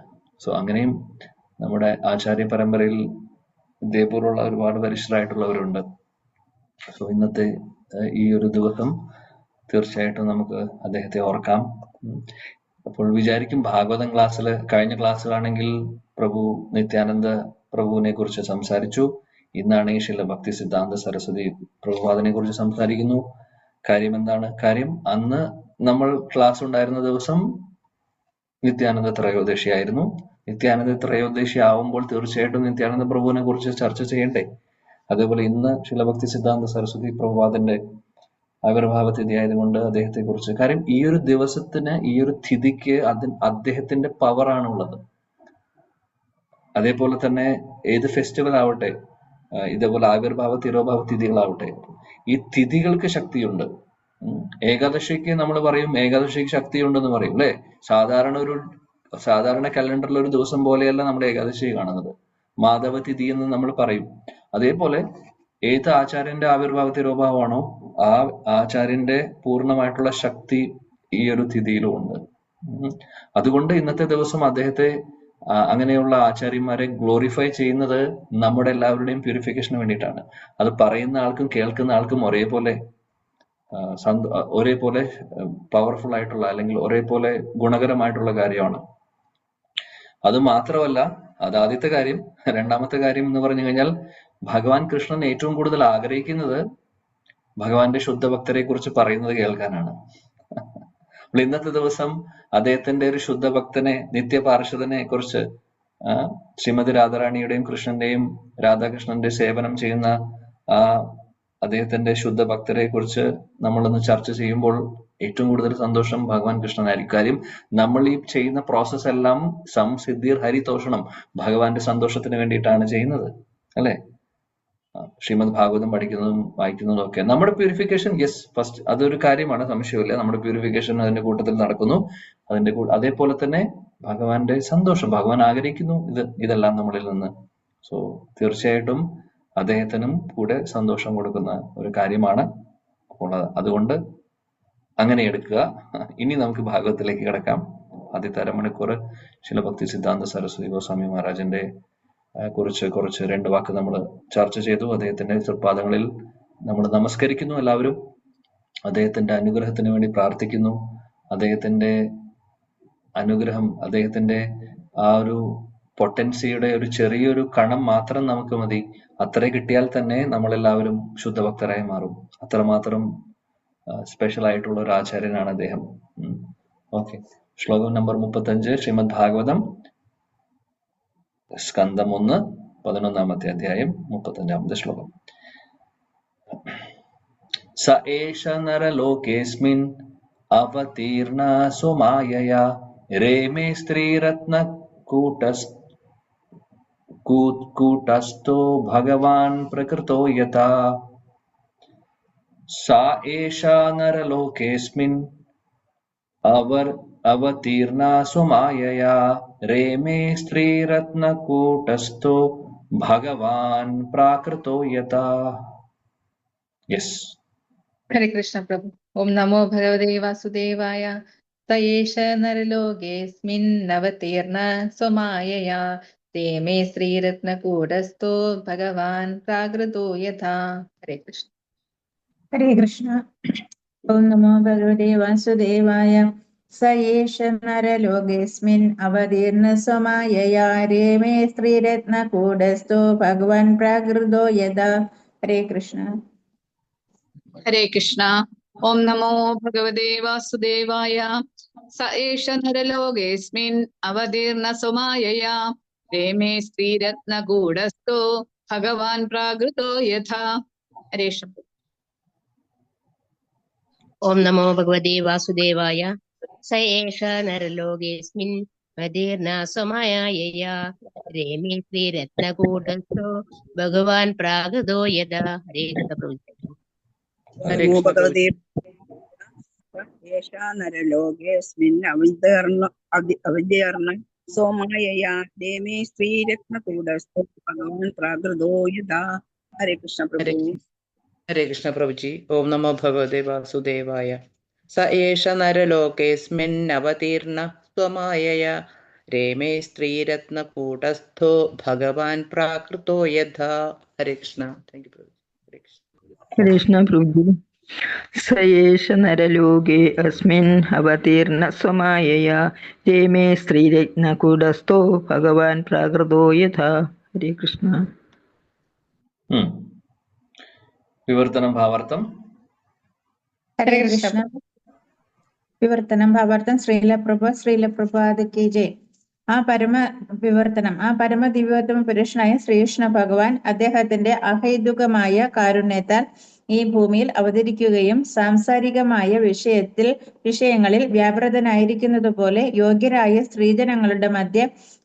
സോ അങ്ങനെയും നമ്മുടെ ആചാര്യ പരമ്പരയിൽ ഇതേപോലുള്ള ഒരുപാട് വരിഷ്ഠരായിട്ടുള്ളവരുണ്ട്. സോ ഇന്നത്തെ ഈ ഒരു ദിവസം തീർച്ചയായിട്ടും നമുക്ക് അദ്ദേഹത്തെ ഓർക്കാം. അപ്പോൾ വിചാരിക്കും, ഭാഗവതം ക്ലാസ്സിൽ, കഴിഞ്ഞ ക്ലാസ്സിലാണെങ്കിൽ പ്രഭു നിത്യാനന്ദ പ്രഭുവിനെ കുറിച്ച് സംസാരിച്ചു. ഇന്നാണ് ശ്രീല ഭക്തി സിദ്ധാന്ത സരസ്വതി പ്രഭുപാദിനെ കുറിച്ച് സംസാരിക്കുന്നു. കാര്യം എന്താണ്? കാര്യം അന്ന് നമ്മൾ ക്ലാസ് ഉണ്ടായിരുന്ന ദിവസം നിത്യാനന്ദ ത്രയോദശിയായിരുന്നു. നിത്യാനന്ദ ത്രയോദശി ആവുമ്പോൾ തീർച്ചയായിട്ടും നിത്യാനന്ദ പ്രഭുവിനെ കുറിച്ച് ചർച്ച ചെയ്യണ്ടേ. അതേപോലെ ഇന്ന് ശിലഭക്തി സിദ്ധാന്ത സരസ്വതി പ്രഭുപാദന്റെ ആവിർഭാവ തിഥി ആയതുകൊണ്ട് അദ്ദേഹത്തെ കുറിച്ച്, കാര്യം ഈ ഒരു ദിവസത്തിന്, ഈ ഒരു തിഥിക്ക് അദ്ദേഹത്തിന്റെ പവറാണുള്ളത്. അതേപോലെ തന്നെ ഏത് ഫെസ്റ്റിവൽ ആവട്ടെ, ഇതേപോലെ ആവിർഭാവ തിരോഭാവ തിഥികളാവട്ടെ, ഈ തിഥികൾക്ക് ശക്തിയുണ്ട്. ഏകാദശിക്ക് നമ്മൾ പറയും ഏകാദശിക്ക് ശക്തിയുണ്ടെന്ന് പറയും അല്ലെ. സാധാരണ കലണ്ടറിൽ ഒരു ദിവസം പോലെയല്ല നമ്മൾ ഏകാദശി കാണുന്നത്. മാധവ തിഥി എന്ന് നമ്മൾ പറയും. അതേപോലെ ഏത് ആചാര്യന്റെ ആവിർഭാവ തിരോഭാവമാണോ ആ ആചാര്യന്റെ പൂർണ്ണമായിട്ടുള്ള ശക്തി ഈ ഒരു തിഥിയിലും ഉണ്ട്. അതുകൊണ്ട് ഇന്നത്തെ ദിവസം അദ്ദേഹത്തെ, അങ്ങനെയുള്ള ആചാര്യന്മാരെ ഗ്ലോറിഫൈ ചെയ്യുന്നത് നമ്മുടെ എല്ലാവരുടെയും പ്യൂരിഫിക്കേഷന് വേണ്ടിയിട്ടാണ്. അത് പറയുന്ന ആൾക്കും കേൾക്കുന്ന ആൾക്കും ഒരേപോലെ പവർഫുൾ ആയിട്ടുള്ള, അല്ലെങ്കിൽ ഒരേപോലെ ഗുണകരമായിട്ടുള്ള കാര്യമാണ്. അത് മാത്രമല്ല, അത് ആദ്യത്തെ കാര്യം. രണ്ടാമത്തെ കാര്യം എന്ന് പറഞ്ഞു കഴിഞ്ഞാൽ, ഭഗവാൻ കൃഷ്ണൻ ഏറ്റവും കൂടുതൽ ആഗ്രഹിക്കുന്നത് ഭഗവാന്റെ ശുദ്ധഭക്തരെ കുറിച്ച് പറയുന്നത് കേൾക്കാനാണ്. അപ്പോൾ ഇന്നത്തെ ദിവസം അദ്ദേഹത്തിന്റെ ഒരു ശുദ്ധഭക്തനെ, നിത്യപാർഷദനെ കുറിച്ച്, ശ്രീമതി രാധാറാണിയുടെയും കൃഷ്ണന്റെയും രാധാകൃഷ്ണന്റെ സേവനം ചെയ്യുന്ന അദ്ദേഹത്തിന്റെ ശുദ്ധഭക്തരെ കുറിച്ച് നമ്മളൊന്ന് ചർച്ച ചെയ്യുമ്പോൾ ഏറ്റവും കൂടുതൽ സന്തോഷം ഭഗവാൻ കൃഷ്ണനായിരിക്കും. കാര്യം നമ്മൾ ഈ ചെയ്യുന്ന പ്രോസസ് എല്ലാം സംസിദ്ധിർ ഹരിതോഷണം, ഭഗവാന്റെ സന്തോഷത്തിന് വേണ്ടിയിട്ടാണ് ചെയ്യുന്നത് അല്ലെ. ശ്രീമദ് ഭാഗവതം പഠിക്കുന്നതും വായിക്കുന്നതും ഒക്കെ നമ്മുടെ പ്യൂരിഫിക്കേഷൻ, യെസ്, ഫസ്റ്റ് അതൊരു കാര്യമാണ്, സംശയമില്ല. നമ്മുടെ പ്യൂരിഫിക്കേഷൻ അതിന്റെ കൂട്ടത്തിൽ നടക്കുന്നു. അതേപോലെ തന്നെ ഭഗവാന്റെ സന്തോഷം, ഭഗവാൻ ആഗ്രഹിക്കുന്നു ഇതെല്ലാം നമ്മളിൽ നിന്ന്. സോ തീർച്ചയായിട്ടും അദ്ദേഹത്തിനും കൂടെ സന്തോഷം കൊടുക്കുന്ന ഒരു കാര്യമാണ്. അപ്പോൾ അതുകൊണ്ട് അങ്ങനെ എടുക്കുക. ഇനി നമുക്ക് ഭാഗവതത്തിലേക്ക് കിടക്കാം. ആദ്യത്തെ അരമണിക്കൂർ ശിലഭക്തി സിദ്ധാന്ത സരസ്വതി ഗോസ്വാമി മഹാരാജന്റെ കുറിച്ച് കുറച്ച് 2 വാക്ക് നമ്മൾ ചർച്ച ചെയ്തു. അദ്ദേഹത്തിന്റെ തൃപ്പാദങ്ങളിൽ നമ്മൾ നമസ്കരിക്കുന്നു എല്ലാവരും. അദ്ദേഹത്തിന്റെ അനുഗ്രഹത്തിന് വേണ്ടി പ്രാർത്ഥിക്കുന്നു. അദ്ദേഹത്തിന്റെ അനുഗ്രഹം, അദ്ദേഹത്തിന്റെ ആ ഒരു പൊട്ടൻസിയുടെ ഒരു ചെറിയൊരു കണം മാത്രം നമുക്ക് മതി. അത്ര കിട്ടിയാൽ തന്നെ നമ്മളെല്ലാവരും ശുദ്ധഭക്തരായി മാറും. അത്രമാത്രം സ്പെഷ്യൽ ആയിട്ടുള്ള ഒരു ആചാര്യനാണ് അദ്ദേഹം. ഓക്കെ, ശ്ലോകം നമ്പർ 35, ശ്രീമദ് ഭാഗവതം സ്കന്ധം 1, 11-ാമത്തെ അധ്യായം, 35-ാമത്തെ ശ്ലോകം. സ ഏഷ നരലോകേസ്മിൻ അവതീർണ സ്വമായയാ രേമേ സ്ത്രീരത്ന കൂട്ടസ്ഥോ ഭഗവാൻ പ്രകൃതോ യഥാ. സാ ഏഷാ നരലോകേസ്മിൻ അവതീർണ സ്വമായയാ രേമേ സ്ത്രീരത്നകൂട്ടസ്ഥോ ഭഗവാൻ പ്രാകൃതോ യഥാ. യെസ്. ഹരേ കൃഷ്ണ പ്രഭു. ഓം നമോ ഭഗവതേ വാസുദേവായ. സ ഏഷ നരലോകേസ്മിൻ അവതീർണ സ്വമായയാ രേമേ ശ്രീരത്നകൂടസ്ഥോ ഭഗവാൻ പ്രാകൃതോ യഥാ. ഹരേ കൃഷ്ണ. ഹരേ കൃഷ്ണ. ഓം നമോ ഭഗവതേ വാസുദേവായ. സ ഏഷ നരലോകേസ്മിൻ അവതീർണ സ്വമായയാ രേമേ ശ്രീരത്നകൂടസ്ഥോ ഭഗവാൻ പ്രാകൃതോ യഥാ. ഹരേ കൃഷ്ണ. ഹരേ കൃഷ്ണ. ഓം നമോ ഭഗവതേ വാസുദേവായ. സ ഏഷ നരലോകേസ്മിൻ അവതീർണ സ്വമായയാ രേമേ ശ്രീരത്നകൂടസ്ഥോ ഭഗവാൻ പ്രാകൃതോ യഥാ. ഹരേ കൃഷ്ണ. ഓം നമോ ഭഗവതേ വാസുദേവായ. സ ഏഷ നരലോകേസ്മിൻ അവതീർണ സ്വമായയാ രേമേ ശ്രീരത്നകൂടസ്ഥോ ഭഗവാൻ പ്രാകൃതോ യഥാ. ഹരേ നരലോകേസ്മിൻ അവതീർണ സോമായയാ രേമേ ശ്രീരത്നകൂടസ്ഥോ ഭഗവാൻ പ്രാകൃതോ യഥാ. ഹരേ കൃഷ്ണ പ്രഭു. ഹരേ കൃഷ്ണ പ്രഭുജി. ഓം നമോ ഭഗവതേ വാസുദേവായ. സ ഏഷ നരലോകേസ്മിൻ അവതീർണ സ്വമായയാ രേമേ സ്ത്രീരത്നകൂടസ്ഥോ ഭഗവാൻ പ്രാകൃതോ യഥാ. ഹരേ കൃഷ്ണ. താങ്ക് യു പ്രഭു. ഹരേ കൃഷ്ണ പ്രഭു. സ ഏഷ നരലോകേ അസ്മിൻ അവതീർണ സ്വമായയാ രേമേ ശ്രീരത്നകൂടസ്ഥോ ഭഗവാൻ പ്രാകൃതോ യഥാ. ഹരേ കൃഷ്ണ. വിവർത്തനം ഭാവാർത്ഥം. ഹരേ കൃഷ്ണ. വിവർത്തനം ഭാവാർത്ഥം ശ്രീലപ്രഭ കെ ജയ്. ആ പരമ ദിവ്യോത്തമ പുരുഷനായ ശ്രീകൃഷ്ണ ഭഗവാൻ അദ്ദേഹത്തിന്റെ അഹൈതുകമായ കാരുണ്യത്താൽ ഈ ഭൂമിയിൽ അവതരിക്കുകയും സാംസാരികമായ വിഷയങ്ങളിൽ വ്യാപൃതനായിരിക്കുന്നതുപോലെ യോഗ്യരായ സ്ത്രീജനങ്ങളുടെ മധ്യ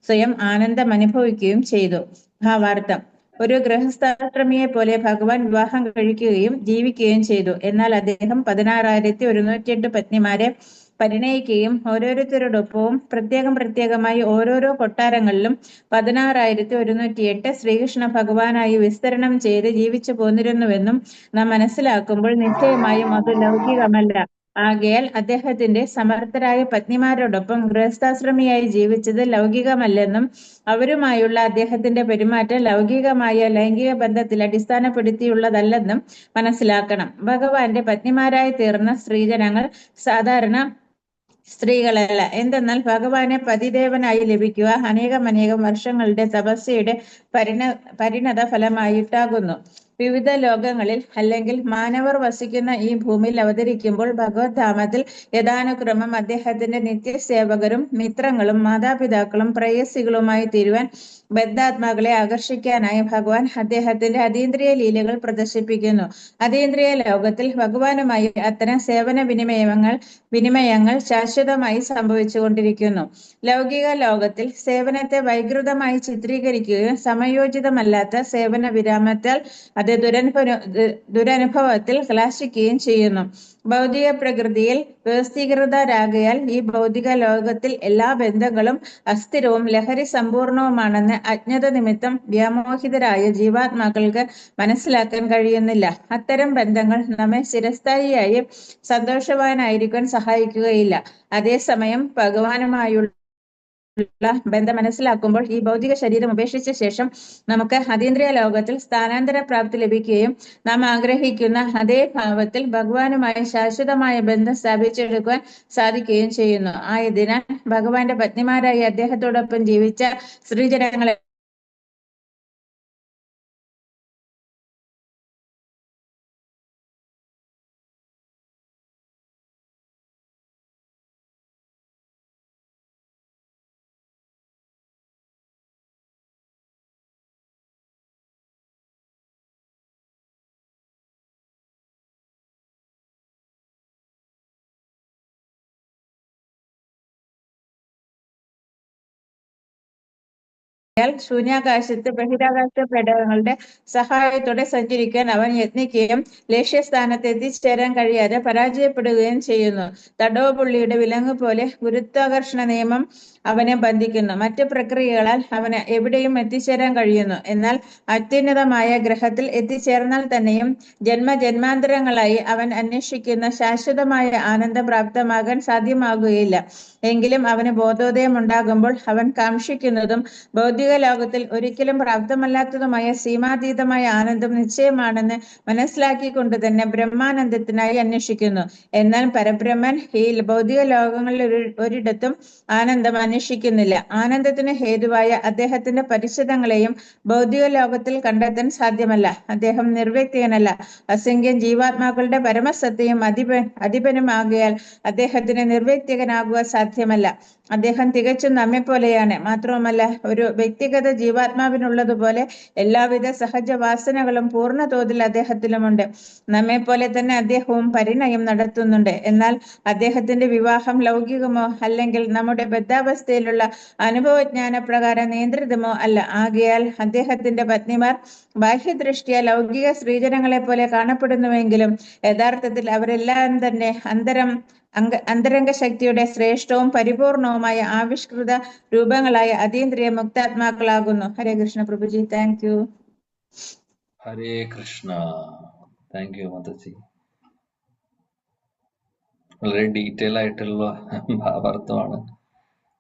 സ്വയം ആനന്ദം അനുഭവിക്കുകയും ചെയ്തു. ഭാവാർത്ഥം ഒരു ഗൃഹസ്ഥാശ്രമിയെ പോലെ ഭഗവാൻ വിവാഹം കഴിക്കുകയും ജീവിക്കുകയും ചെയ്തു. എന്നാൽ അദ്ദേഹം 16,108 പത്നിമാരെ പരിണയിക്കുകയും ഓരോരുത്തരോടൊപ്പവും പ്രത്യേകമായി ഓരോരോ കൊട്ടാരങ്ങളിലും 16,108 ശ്രീകൃഷ്ണ ഭഗവാനായി വിസ്തരണം ചെയ്ത് ജീവിച്ചു പോന്നിരുന്നുവെന്നും നാം മനസ്സിലാക്കുമ്പോൾ നിശ്ചയമായും അത് ലൗകികമല്ല. ആകയാൽ അദ്ദേഹത്തിന്റെ സമർത്ഥരായ പത്നിമാരോടൊപ്പം ഗൃഹസ്ഥാശ്രമിയായി ജീവിച്ചത് ലൗകികമല്ലെന്നും അവരുമായുള്ള അദ്ദേഹത്തിന്റെ പെരുമാറ്റം ലൗകികമായ ലൈംഗിക ബന്ധത്തിൽ അടിസ്ഥാനപ്പെടുത്തിയുള്ളതല്ലെന്നും മനസ്സിലാക്കണം. ഭഗവാന്റെ പത്നിമാരായി തീർന്ന സ്ത്രീജനങ്ങൾ സാധാരണ സ്ത്രീകളല്ല. എന്തെന്നാൽ ഭഗവാനെ പതിദേവനായി ലഭിക്കുക അനേകം വർഷങ്ങളുടെ തപസ്യയുടെ പരിണത ഫലമായിട്ടാകുന്നു. വിവിധ ലോകങ്ങളിൽ അല്ലെങ്കിൽ മാനവർ വസിക്കുന്ന ഈ ഭൂമിയിൽ അവതരിക്കുമ്പോൾ ഭഗവത്ധാമത്തിൽ യഥാനുക്രമം അദ്ദേഹത്തിന്റെ നിത്യസേവകരും മിത്രങ്ങളും മാതാപിതാക്കളും പ്രേയസികളുമായി തീരുവാൻ ബദ്ധാത്മാക്കളെ ആകർഷിക്കാനായി ഭഗവാൻ അദ്ദേഹത്തിന്റെ അതീന്ദ്രിയ ലീലകൾ പ്രദർശിപ്പിക്കുന്നു. അതീന്ദ്രിയ ലോകത്തിൽ ഭഗവാനുമായി അത്തരം സേവന വിനിമയങ്ങൾ ശാശ്വതമായി സംഭവിച്ചുകൊണ്ടിരിക്കുന്നു. ലൗകിക ലോകത്തിൽ സേവനത്തെ വൈകൃതമായി ചിത്രീകരിക്കുകയും സമയോചിതമല്ലാത്ത സേവന വിരാമത്താൽ അത് ദുരനുഭവത്തിൽ കലാശിക്കുകയും ചെയ്യുന്നു. ഭൗതിക പ്രകൃതിയിൽ വ്യവസ്ഥീകൃതരാകയാൽ ഈ ഭൗതിക ലോകത്തിൽ എല്ലാ ബന്ധങ്ങളും അസ്ഥിരവും ലഹരി സമ്പൂർണവുമാണെന്ന് അജ്ഞത നിമിത്തം വ്യാമോഹിതരായ ജീവാത്മാക്കൾക്ക് മനസ്സിലാക്കാൻ കഴിയുന്നില്ല. അത്തരം ബന്ധങ്ങൾ നമ്മെ സ്ഥിരസ്ഥായിയായി സന്തോഷവാനായിരിക്കാൻ സഹായിക്കുകയില്ല. അതേസമയം ഭഗവാനുമായുള്ള ബന്ധം മനസ്സിലാക്കുമ്പോൾ ഈ ഭൗതിക ശരീരം ഉപേക്ഷിച്ച ശേഷം നമുക്ക് അതീന്ദ്രിയ ലോകത്തിൽ സ്ഥാനാന്തര പ്രാപ്തി ലഭിക്കുകയും നാം ആഗ്രഹിക്കുന്ന അതേ ഭാവത്തിൽ ഭഗവാനുമായി ശാശ്വതമായ ബന്ധം സ്ഥാപിച്ചെടുക്കുവാൻ സാധിക്കുകയും ചെയ്യുന്നു. ആയതിനാൽ ഭഗവാന്റെ പത്നിമാരായി അദ്ദേഹത്തോടൊപ്പം ജീവിച്ച സ്ത്രീജനങ്ങളെ ശൂന്യാകാശത്ത് ബഹിരാകാശ പേടകങ്ങളുടെ സഹായത്തോടെ സഞ്ചരിക്കാൻ അവൻ യത്നിക്കുകയും ലക്ഷ്യസ്ഥാനത്ത് എത്തിച്ചേരാൻ കഴിയാതെ പരാജയപ്പെടുകയും ചെയ്യുന്നു. തടോപുള്ളിയുടെ വിലങ്ങ് പോലെ ഗുരുത്വാകർഷണ നിയമം അവനെ ബന്ധിക്കുന്നു. മറ്റ് പ്രക്രിയകളാൽ അവന് എവിടെയും എത്തിച്ചേരാൻ കഴിയുന്നു. എന്നാൽ അത്യുന്നതമായ ഗ്രഹത്തിൽ എത്തിച്ചേർന്നാൽ തന്നെയും ജന്മാന്തരങ്ങളായി അവൻ അന്വേഷിക്കുന്ന ശാശ്വതമായ ആനന്ദം പ്രാപ്തമാകാൻ സാധ്യമാകുകയില്ല. എങ്കിലും അവന് ബോധോദയം ഉണ്ടാകുമ്പോൾ അവൻ കാക്ഷിക്കുന്നതും ഭൗതിക ലോകത്തിൽ ഒരിക്കലും പ്രാപ്തമല്ലാത്തതുമായ സീമാതീതമായ ആനന്ദം നിശ്ചയമാണെന്ന് മനസ്സിലാക്കിക്കൊണ്ട് തന്നെ ബ്രഹ്മാനന്ദത്തിനായി അന്വേഷിക്കുന്നു. എന്നാൽ പരബ്രഹ്മൻ ഈ ഭൗതിക ലോകങ്ങളിൽ ഒരിടത്തും ആനന്ദം അന്വേഷിക്കുന്നില്ല. ആനന്ദത്തിന് ഹേതുവായ അദ്ദേഹത്തിന്റെ പരിശുദ്ധങ്ങളെയും ഭൗതിക ലോകത്തിൽ കണ്ടെത്താൻ സാധ്യമല്ല. അദ്ദേഹം നിർവ്യക്തികനല്ല. അസംഖ്യം ജീവാത്മാക്കളുടെ പരമസത്തയും അധിപനും ആകയാൽ അദ്ദേഹത്തിന് നിർവ്യക്തികനാകുക സാധ്യമല്ല. അദ്ദേഹം തികച്ചും നമ്മെപ്പോലെയാണ്. മാത്രവുമല്ല, ഒരു വ്യക്തിഗത ജീവാത്മാവിനുള്ളതുപോലെ എല്ലാവിധ സഹജ വാസനകളും പൂർണ്ണ തോതിൽ അദ്ദേഹത്തിലുമുണ്ട്. നമ്മെപ്പോലെ തന്നെ അദ്ദേഹവും പരിണയം നടത്തുന്നുണ്ട്. എന്നാൽ അദ്ദേഹത്തിന്റെ വിവാഹം ലൗകികമോ അല്ലെങ്കിൽ നമ്മുടെ ബദ്ധാവസ്ഥയിലുള്ള അനുഭവജ്ഞാന പ്രകാരം നിയന്ത്രിതമോ അല്ല. ആകയാൽ അദ്ദേഹത്തിന്റെ പത്നിമാർ ബാഹ്യദൃഷ്ടിയ ലൗകിക സ്ത്രീജനങ്ങളെ പോലെ കാണപ്പെടുന്നുവെങ്കിലും യഥാർത്ഥത്തിൽ അവരെല്ലാം തന്നെ അന്തരംഗ ശക്തിയുടെ ശ്രേഷ്ഠവും പരിപൂർണവുമായ ആവിഷ്കൃത രൂപങ്ങളായ അതീന്ദ്രിയ മുക്താത്മാക്കളാകുന്നു. Hare Krishna Prabhuji. Thank you. Hare Krishna. Thank you Mataji. വളരെ ഡീറ്റെയിൽ ആയിട്ടുള്ള ഭാവാർത്ഥമാണ്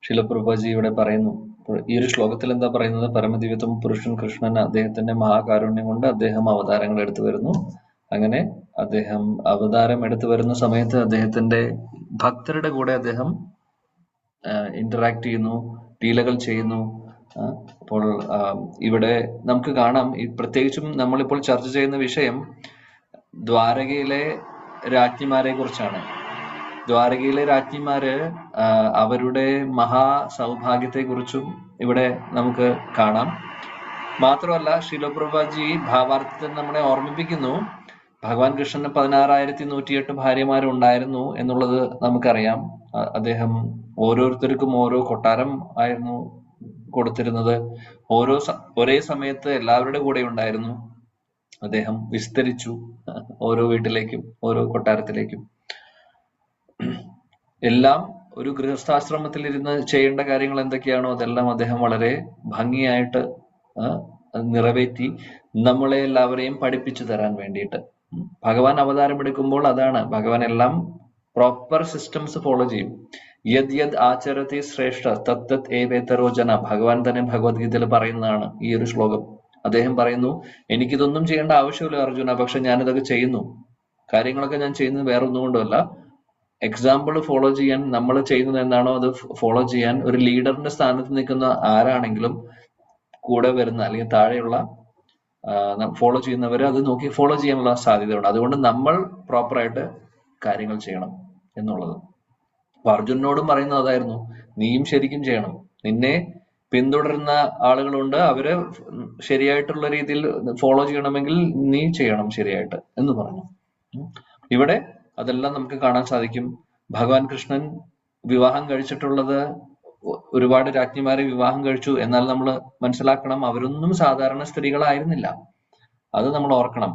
ശിലപ്രഭുജി ഇവിടെ പറയുന്നു. ഈ ഒരു ശ്ലോകത്തിൽ എന്താ പറയുന്നത്? പരമദിവ്യത്വം പുരുഷൻ കൃഷ്ണൻ അദ്ദേഹത്തിന്റെ മഹാകാരുണ്യം കൊണ്ട് അദ്ദേഹം അവതാരങ്ങൾ എടുത്തു വരുന്നു. അങ്ങനെ അദ്ദേഹം അവതാരം എടുത്തു വരുന്ന സമയത്ത് അദ്ദേഹത്തിന്റെ ഭക്തരുടെ കൂടെ അദ്ദേഹം ഇന്ററാക്ട് ചെയ്യുന്നു, ലീലകൾ ചെയ്യുന്നു. അപ്പോൾ ഇവിടെ നമുക്ക് കാണാം, പ്രത്യേകിച്ചും നമ്മളിപ്പോൾ ചർച്ച ചെയ്യുന്ന വിഷയം ദ്വാരകയിലെ രാജ്ഞിമാരെ കുറിച്ചാണ്. ദ്വാരകയിലെ രാജ്ഞിമാര് അവരുടെ മഹാ സൗഭാഗ്യത്തെ കുറിച്ചും ഇവിടെ നമുക്ക് കാണാം. മാത്രമല്ല ശിലപ്രഭാജി ഭാവാർത്ഥത്തിൽ നമ്മളെ ഓർമ്മിപ്പിക്കുന്നു, ഭഗവാൻ കൃഷ്ണന് 16,108 ഭാര്യമാരുണ്ടായിരുന്നു എന്നുള്ളത് നമുക്കറിയാം. അദ്ദേഹം ഓരോരുത്തർക്കും ഓരോ കൊട്ടാരം ആയിരുന്നു കൊടുത്തിരുന്നത്. ഒരേ സമയത്ത് എല്ലാവരുടെ കൂടെ ഉണ്ടായിരുന്നു. അദ്ദേഹം വിസ്തരിച്ചു ഓരോ വീട്ടിലേക്കും ഓരോ കൊട്ടാരത്തിലേക്കും. എല്ലാം ഒരു ഗൃഹസ്ഥാശ്രമത്തിൽ ഇരുന്ന് ചെയ്യേണ്ട കാര്യങ്ങൾ എന്തൊക്കെയാണോ അതെല്ലാം അദ്ദേഹം വളരെ ഭംഗിയായിട്ട് നിറവേറ്റി നമ്മളെ എല്ലാവരെയും പഠിപ്പിച്ചു തരാൻ വേണ്ടിയിട്ട്. ഭഗവാൻ അവതാരം എടുക്കുമ്പോൾ അതാണ്, ഭഗവാൻ എല്ലാം പ്രോപ്പർ സിസ്റ്റംസ് ഫോളോ ചെയ്യും. യദ് യദ് ആചരതി ശ്രേഷ്ഠ തത് തത് ഏവേതരോ ജന. ഭഗവാൻ തന്നെ ഭഗവത്ഗീതയിൽ പറയുന്നതാണ് ഈ ഒരു ശ്ലോകം. അദ്ദേഹം പറയുന്നു, എനിക്കിതൊന്നും ചെയ്യേണ്ട ആവശ്യമില്ല അർജുന, പക്ഷെ ഞാനിതൊക്കെ ചെയ്യുന്നു. കാര്യങ്ങളൊക്കെ ഞാൻ ചെയ്യുന്നത് വേറെ ഒന്നും കൊണ്ടുമല്ല, എക്സാമ്പിൾ ഫോളോ ചെയ്യാൻ. നമ്മൾ ചെയ്യുന്നത് എന്താണോ അത് ഫോളോ ചെയ്യാൻ ഒരു ലീഡറിന്റെ സ്ഥാനത്ത് നിൽക്കുന്ന ആരാണെങ്കിലും കൂടെ വരുന്ന അല്ലെങ്കിൽ താഴെയുള്ള ഫോളോ ചെയ്യുന്നവര് അത് നോക്കി ഫോളോ ചെയ്യാനുള്ള സാധ്യതയുണ്ട്. അതുകൊണ്ട് നമ്മൾ പ്രോപ്പറായിട്ട് കാര്യങ്ങൾ ചെയ്യണം എന്നുള്ളത്. അപ്പൊ അർജുനോടും പറയുന്നത് അതായിരുന്നു, നീയും ശരിക്കും ചെയ്യണം. നിന്നെ പിന്തുടരുന്ന ആളുകളുണ്ട്, അവര് ശരിയായിട്ടുള്ള രീതിയിൽ ഫോളോ ചെയ്യണമെങ്കിൽ നീ ചെയ്യണം ശരിയായിട്ട് എന്ന് പറഞ്ഞു. ഇവിടെ അതെല്ലാം നമുക്ക് കാണാൻ സാധിക്കും. ഭഗവാൻ കൃഷ്ണൻ വിവാഹം കഴിച്ചിട്ടുള്ളത് ഒരുപാട് രാജ്ഞിമാരെ വിവാഹം കഴിച്ചു. എന്നാൽ നമ്മൾ മനസ്സിലാക്കണം, അവരൊന്നും സാധാരണ സ്ത്രീകളായിരുന്നില്ല. അത് നമ്മൾ ഓർക്കണം.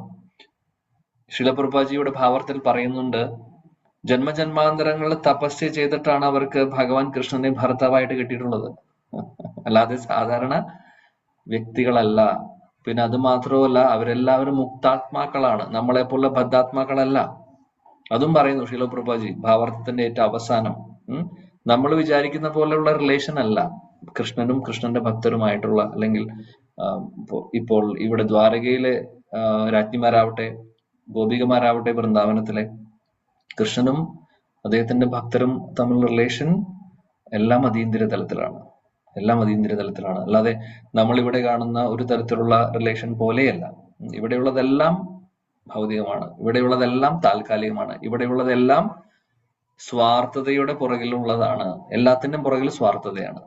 ശിലപ്രഭാജിയുടെ ഭാവാർത്ഥത്തിൽ പറയുന്നുണ്ട്, ജന്മജന്മാന്തരങ്ങളിൽ തപസ്യ ചെയ്തിട്ടാണ് അവർക്ക് ഭഗവാൻ കൃഷ്ണനെ ഭർത്താവായിട്ട് കിട്ടിയിട്ടുള്ളത്, അല്ലാതെ സാധാരണ വ്യക്തികളല്ല. പിന്നെ അത് മാത്രമല്ല, അവരെല്ലാവരും മുക്താത്മാക്കളാണ്, നമ്മളെപ്പോലുള്ള ബദ്ധാത്മാക്കളല്ല. അതും പറയുന്നു ശിലപ്രഭാജി ഭാവാർത്ഥത്തിന്റെ ഏറ്റവും അവസാനം. നമ്മൾ വിചാരിക്കുന്ന പോലെയുള്ള റിലേഷൻ അല്ല കൃഷ്ണനും കൃഷ്ണന്റെ ഭക്തരുമായിട്ടുള്ള. അല്ലെങ്കിൽ ഇപ്പോൾ ഇവിടെ ദ്വാരകയിലെ രാജ്ഞിമാരാവട്ടെ, ഗോപികമാരാവട്ടെ, വൃന്ദാവനത്തിലെ കൃഷ്ണനും അദ്ദേഹത്തിന്റെ ഭക്തരും തമ്മിലുള്ള റിലേഷൻ എല്ലാം അതീന്ദ്രിയ തലത്തിലാണ്. അല്ലാതെ നമ്മൾ ഇവിടെ കാണുന്ന ഒരു തരത്തിലുള്ള റിലേഷൻ പോലെയല്ല. ഇവിടെയുള്ളതെല്ലാം ഭൗതികമാണ്, ഇവിടെയുള്ളതെല്ലാം താൽക്കാലികമാണ്, ഇവിടെയുള്ളതെല്ലാം സ്വാർത്ഥതയുടെ പുറകിലുള്ളതാണ്. എല്ലാത്തിനും പുറകിൽ സ്വാർത്ഥതയാണ്.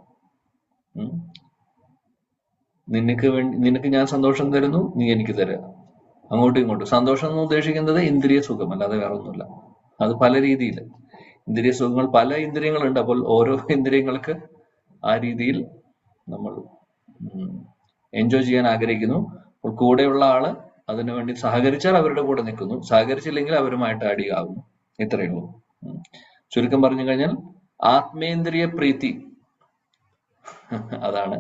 നിനക്ക് ഞാൻ സന്തോഷം തരുന്നു, നീ എനിക്ക് തരുക, അങ്ങോട്ടും ഇങ്ങോട്ടും. സന്തോഷം എന്ന് ഉദ്ദേശിക്കുന്നത് ഇന്ദ്രിയ സുഖം, അല്ലാതെ വേറെ ഒന്നുമില്ല. അത് പല രീതിയിൽ ഇന്ദ്രിയ സുഖങ്ങൾ, പല ഇന്ദ്രിയങ്ങളുണ്ട്. അപ്പോൾ ഓരോ ഇന്ദ്രിയങ്ങൾക്ക് ആ രീതിയിൽ നമ്മൾ എൻജോയ് ചെയ്യാൻ ആഗ്രഹിക്കുന്നു. അപ്പോൾ കൂടെയുള്ള ആള് അതിനുവേണ്ടി സഹകരിച്ചാൽ അവരുടെ കൂടെ നിൽക്കുന്നു, സഹകരിച്ചില്ലെങ്കിൽ അവരുമായിട്ട് അടിയാകുന്നു. ഇത്രയേ ഉള്ളൂ. ചുരുക്കം പറഞ്ഞു കഴിഞ്ഞാൽ ആത്മേന്ദ്രിയ പ്രീതി അതാണ്